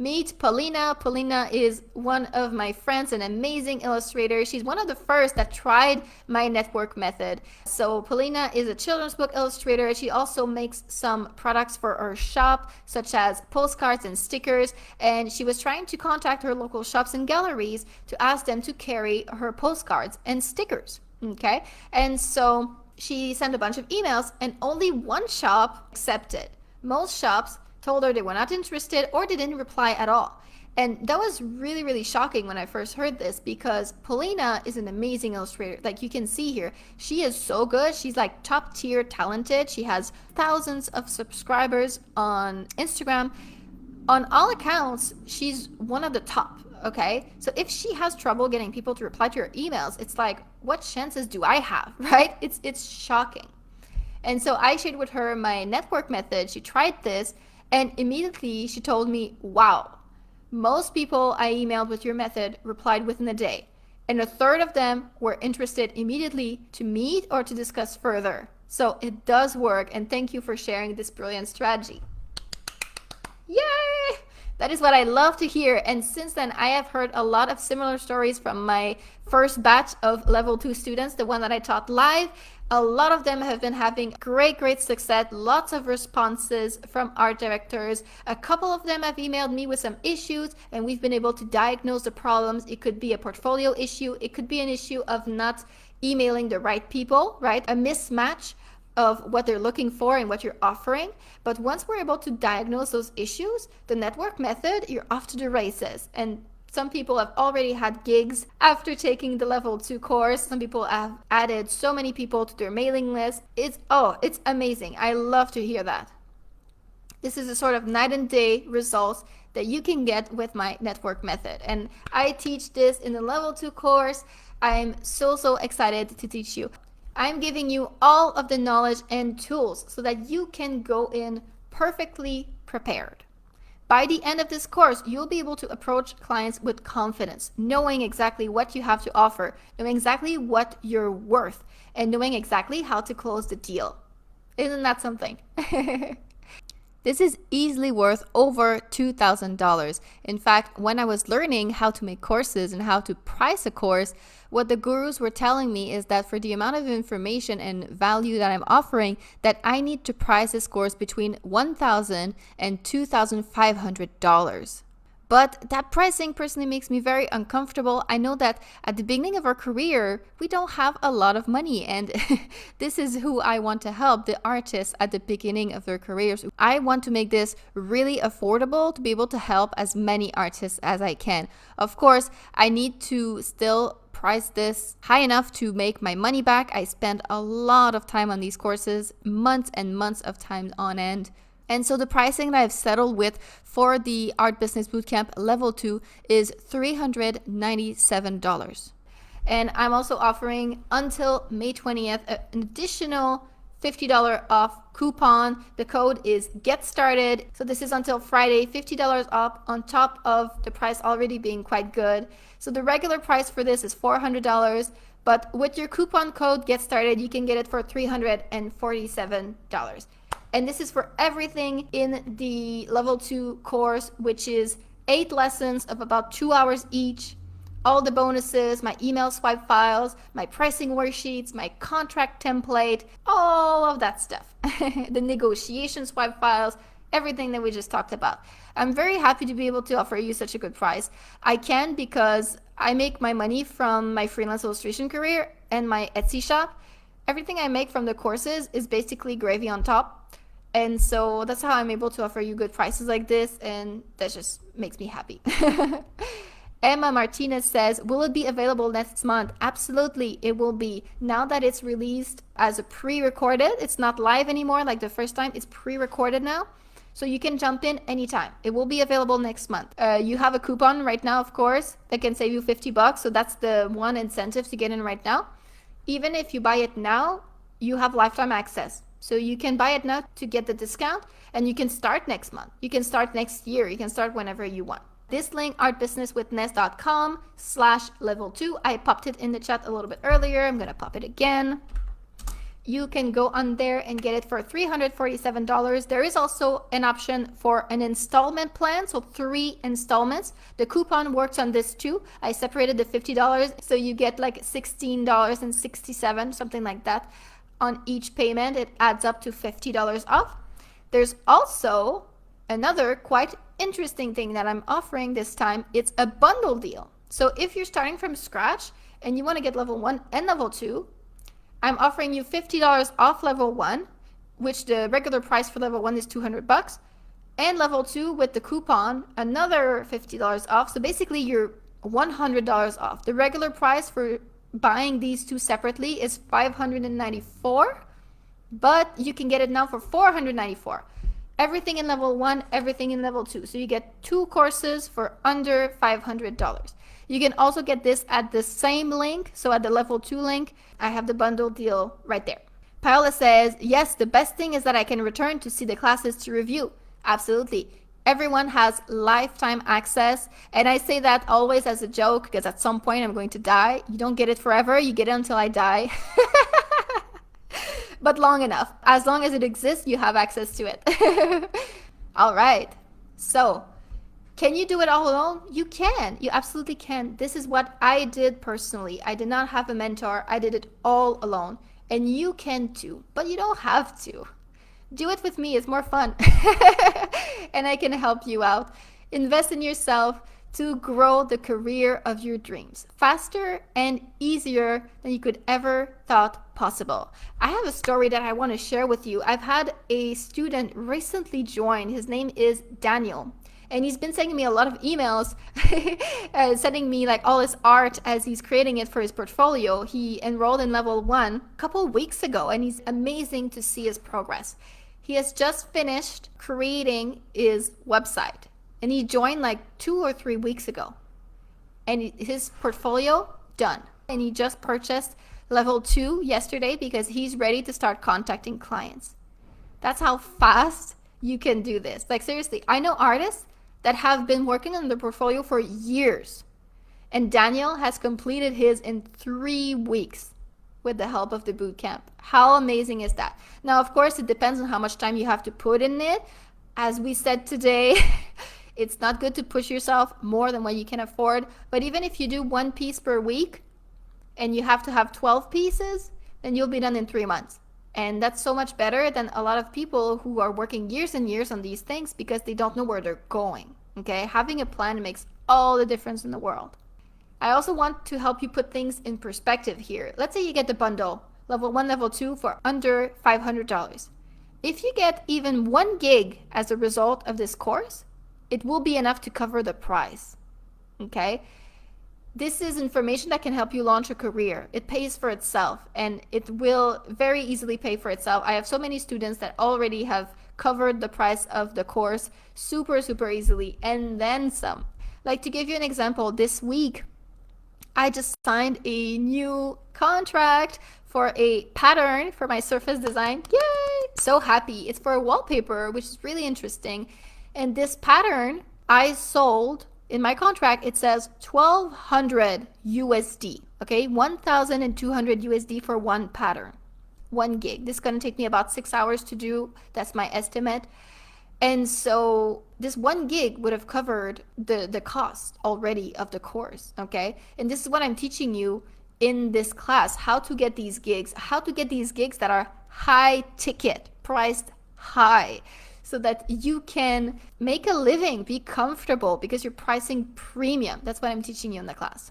Meet Paulina. Paulina is one of my friends, an amazing illustrator. She's one of the first that tried my network method. So Paulina is a children's book illustrator. She also makes some products for her shop, such as postcards and stickers. And she was trying to contact her local shops and galleries to ask them to carry her postcards and stickers. Okay. And so she sent a bunch of emails, and only one shop accepted. Most shops told her they were not interested or they didn't reply at all. And that was really, really shocking when I first heard this, because Paulina is an amazing illustrator. Like you can see here, she is so good. She's like top tier talented. She has thousands of subscribers on Instagram. On all accounts, she's one of the top. Okay, so if she has trouble getting people to reply to her emails, it's like, what chances do I have, right? It's shocking. And so I shared with her my network method. She tried this, and immediately she told me, wow, most people I emailed with your method replied within a day, and a third of them were interested immediately to meet or to discuss further. So it does work, and thank you for sharing this brilliant strategy. Yay! That is what I love to hear. And since then, I have heard a lot of similar stories from my first batch of level 2 students, the one that I taught live. A lot of them have been having great success, lots of responses from art directors. A couple of them have emailed me with some issues, and we've been able to diagnose the problems. It could be a portfolio issue. It could be an issue of not emailing the right people, right? A mismatch of what they're looking for and what you're offering. But once we're able to diagnose those issues, the network method, you're off to the races. And some people have already had gigs after taking the level 2 course. Some people have added so many people to their mailing list. It's amazing. I love to hear that. This is a sort of night and day results that you can get with my network method. And I teach this in the level 2 course. I'm so excited to teach you. I'm giving you all of the knowledge and tools so that you can go in perfectly prepared. By the end of this course, you'll be able to approach clients with confidence, knowing exactly what you have to offer, knowing exactly what you're worth, and knowing exactly how to close the deal. Isn't that something? This is easily worth over $2,000. In fact, when I was learning how to make courses and how to price a course, what the gurus were telling me is that for the amount of information and value that I'm offering, that I need to price this course between $1,000 and $2,500. But that pricing personally makes me very uncomfortable. I know that at the beginning of our career, we don't have a lot of money, and this is who I want to help, the artists at the beginning of their careers. I want to make this really affordable to be able to help as many artists as I can. Of course, I need to still price this high enough to make my money back. I spend a lot of time on these courses, months and months of time on end. And so the pricing that I've settled with for the Art Business Bootcamp Level 2 is $397. And I'm also offering until May 20th an additional $50 off coupon. The code is get started. So this is until Friday, $50 off on top of the price already being quite good. So the regular price for this is $400, but with your coupon code get started, you can get it for $347. And this is for everything in the level 2 course, which is 8 lessons of about 2 hours each. All the bonuses, my email swipe files, my pricing worksheets, my contract template, all of that stuff. The negotiation swipe files, everything that we just talked about. I'm very happy to be able to offer you such a good price. I can because I make my money from my freelance illustration career and my Etsy shop. Everything I make from the courses is basically gravy on top. And so that's how I'm able to offer you good prices like this, and that just makes me happy. Emma Martinez says, will it be available next month? Absolutely, it will be. Now that it's released as a pre-recorded, it's not live anymore like the first time, it's pre-recorded now. So you can jump in anytime. It will be available next month. You have a coupon right now, of course, that can save you $50. So that's the one incentive to get in right now. Even if you buy it now, you have lifetime access. So you can buy it now to get the discount, and you can start next month. You can start next year. You can start whenever you want. This link, artbusinesswithness.com/level2. I popped it in the chat a little bit earlier. I'm going to pop it again. You can go on there and get it for $347. There is also an option for an installment plan, so 3 installments. The coupon works on this too. I separated the $50, so you get like $16.67, something like that, on each payment. It adds up to $50 off. There's also another quite interesting thing that I'm offering this time. It's a bundle deal. So if you're starting from scratch and you want to get level 1 and level 2, I'm offering you $50 off level 1, which the regular price for level 1 is $200, and level 2 with the coupon, another $50 off. So basically you're $100 off. The regular price for buying these two separately is $594, but you can get it now for $494. Everything in level 1, everything in level 2. So you get 2 courses for under $500. You can also get this at the same link. So at the level 2 link, I have the bundle deal right there. Paola says, yes, the best thing is that I can return to see the classes to review. Absolutely. Everyone has lifetime access. And I say that always as a joke because at some point I'm going to die. You don't get it forever. You get it until I die. But long enough. As long as it exists, you have access to it. All right. So, can you do it all alone? You can. You absolutely can. This is what I did personally. I did not have a mentor. I did it all alone. And you can too, but you don't have to. Do it with me. It's more fun. And I can help you out. Invest in yourself to grow the career of your dreams faster and easier than you could ever thought possible. I have a story that I want to share with you. I've had a student recently join. His name is Daniel. And he's been sending me a lot of emails, sending me like all his art as he's creating it for his portfolio. He enrolled in level 1 a couple weeks ago, and he's amazing to see his progress. He has just finished creating his website, and he joined like 2 or 3 weeks ago. And his portfolio done. And he just purchased level 2 yesterday because he's ready to start contacting clients. That's how fast you can do this. Like seriously, I know artists that have been working on the portfolio for years, and Daniel has completed his in 3 weeks with the help of the bootcamp. How amazing is that? Now, of course, it depends on how much time you have to put in it. As we said today, it's not good to push yourself more than what you can afford, but even if you do 1 piece per week and you have to have 12 pieces, then you'll be done in 3 months. And that's so much better than a lot of people who are working years and years on these things because they don't know where they're going. Okay, having a plan makes all the difference in the world. I also want to help you put things in perspective here. Let's say you get the bundle, level 1, level 2 for under $500. If you get even 1 gig as a result of this course, it will be enough to cover the price. Okay? This is information that can help you launch a career. It pays for itself, and it will very easily pay for itself. I have so many students that already have covered the price of the course super easily, and then some. Like, to give you an example, this week I just signed a new contract for a pattern for my surface design. Yay! So happy. It's for a wallpaper, which is really interesting. And this pattern I sold in my contract, it says 1200 USD. Okay, 1200 USD for one pattern, 1 gig. This is going to take me about 6 hours to do. That's my estimate. And so this 1 gig would have covered the cost already of the course, okay? And this is what I'm teaching you in this class, how to get these gigs, that are high ticket, priced high, so that you can make a living, be comfortable, because you're pricing premium. That's what I'm teaching you in the class.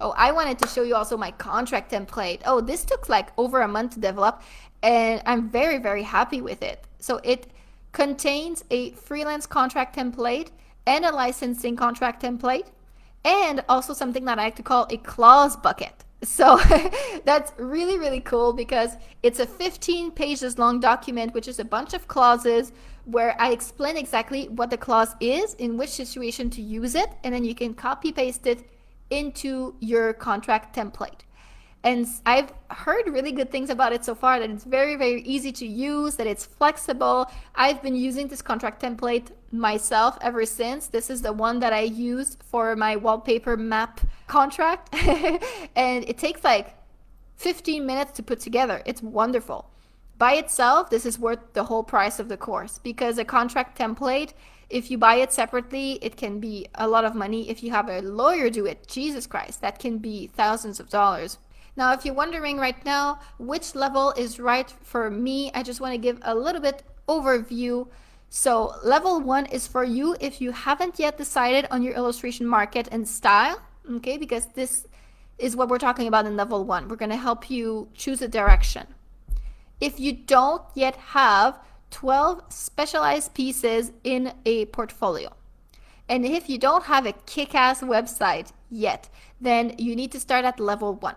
Oh, I wanted to show you also my contract template. Oh, this took like over a month to develop, and I'm very, very happy with it. So it contains a freelance contract template and a licensing contract template, and also something that I like to call a clause bucket. So that's really, really cool, because it's a 15 pages long document, which is a bunch of clauses where I explain exactly what the clause is, in which situation to use it, and then you can copy paste it into your contract template. And I've heard really good things about it so far, that it's very, very easy to use, that it's flexible. I've been using this contract template myself ever since. This is the one that I used for my wallpaper map contract. And it takes like 15 minutes to put together. It's wonderful. By itself, this is worth the whole price of the course, because a contract template, if you buy it separately, it can be a lot of money. If you have a lawyer do it, Jesus Christ, that can be thousands of dollars. Now, if you're wondering right now which level is right for me, I just want to give a little bit overview. So level 1 is for you if you haven't yet decided on your illustration market and style, okay? Because this is what we're talking about in level 1. We're going to help you choose a direction. If you don't yet have 12 specialized pieces in a portfolio, and if you don't have a kick-ass website yet, then you need to start at level 1.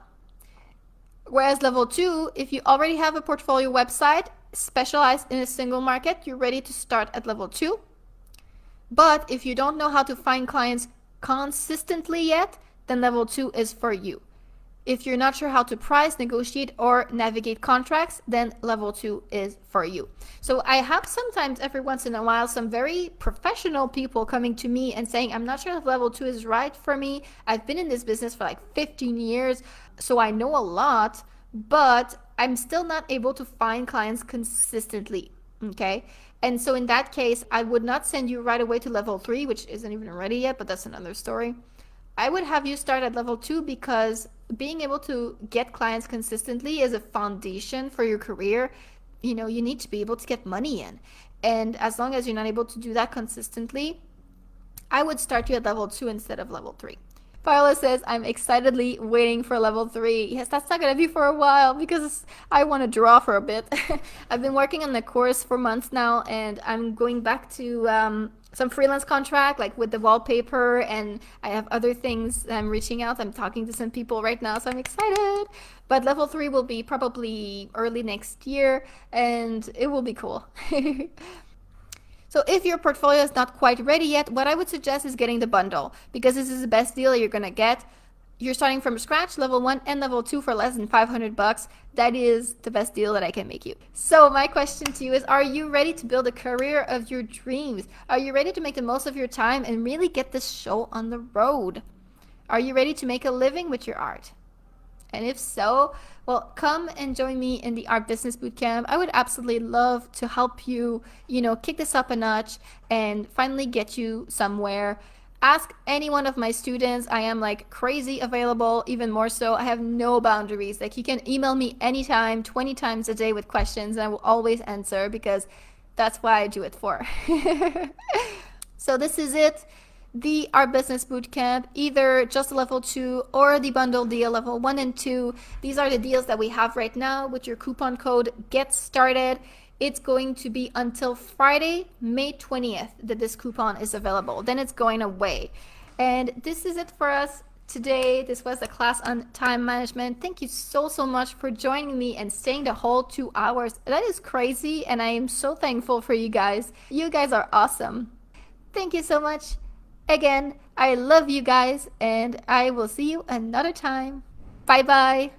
Whereas level 2, if you already have a portfolio website specialized in a single market, you're ready to start at level 2. But if you don't know how to find clients consistently yet, then level 2 is for you. If you're not sure how to price, negotiate, or navigate contracts, then level 2 is for you. So I have sometimes, every once in a while, some very professional people coming to me and saying, I'm not sure if level 2 is right for me. I've been in this business for like 15 years, so I know a lot, but I'm still not able to find clients consistently, okay? And so in that case, I would not send you right away to level 3, which isn't even ready yet, but that's another story. I would have you start at level 2, because being able to get clients consistently is a foundation for your career. You know, you need to be able to get money in. And as long as you're not able to do that consistently, I would start you at level 2 instead of level 3. Paola says, I'm excitedly waiting for level 3. Yes, that's not going to be for a while, because I want to draw for a bit. I've been working on the course for months now, and I'm going back to some freelance contract, like with the wallpaper, and I have other things I'm reaching out. I'm talking to some people right now, so I'm excited. But level 3 will be probably early next year, and it will be cool. So if your portfolio is not quite ready yet, what I would suggest is getting the bundle, because this is the best deal you're going to get. You're starting from scratch, level 1 and level 2 for less than $500. That is the best deal that I can make you. So my question to you is, are you ready to build a career of your dreams? Are you ready to make the most of your time and really get this show on the road? Are you ready to make a living with your art? And if so, well, come and join me in the Art Business Bootcamp. I would absolutely love to help you, kick this up a notch and finally get you somewhere. Ask any one of my students. I am like crazy available, even more so. I have no boundaries. Like, you can email me anytime, 20 times a day with questions, and I will always answer, because that's what I do it for. So this is it. The Art Business Bootcamp, either just level 2 or the bundle deal level 1 and 2. These are the deals that we have right now with your coupon code Get Started. It's going to be until Friday, May 20th, that this coupon is available. Then it's going away. And this is it for us today. This was a class on time management. Thank you so much for joining me and staying the whole 2 hours. That is crazy, and I am so thankful for you guys. You guys are awesome. Thank you so much. Again, I love you guys, and I will see you another time. Bye bye.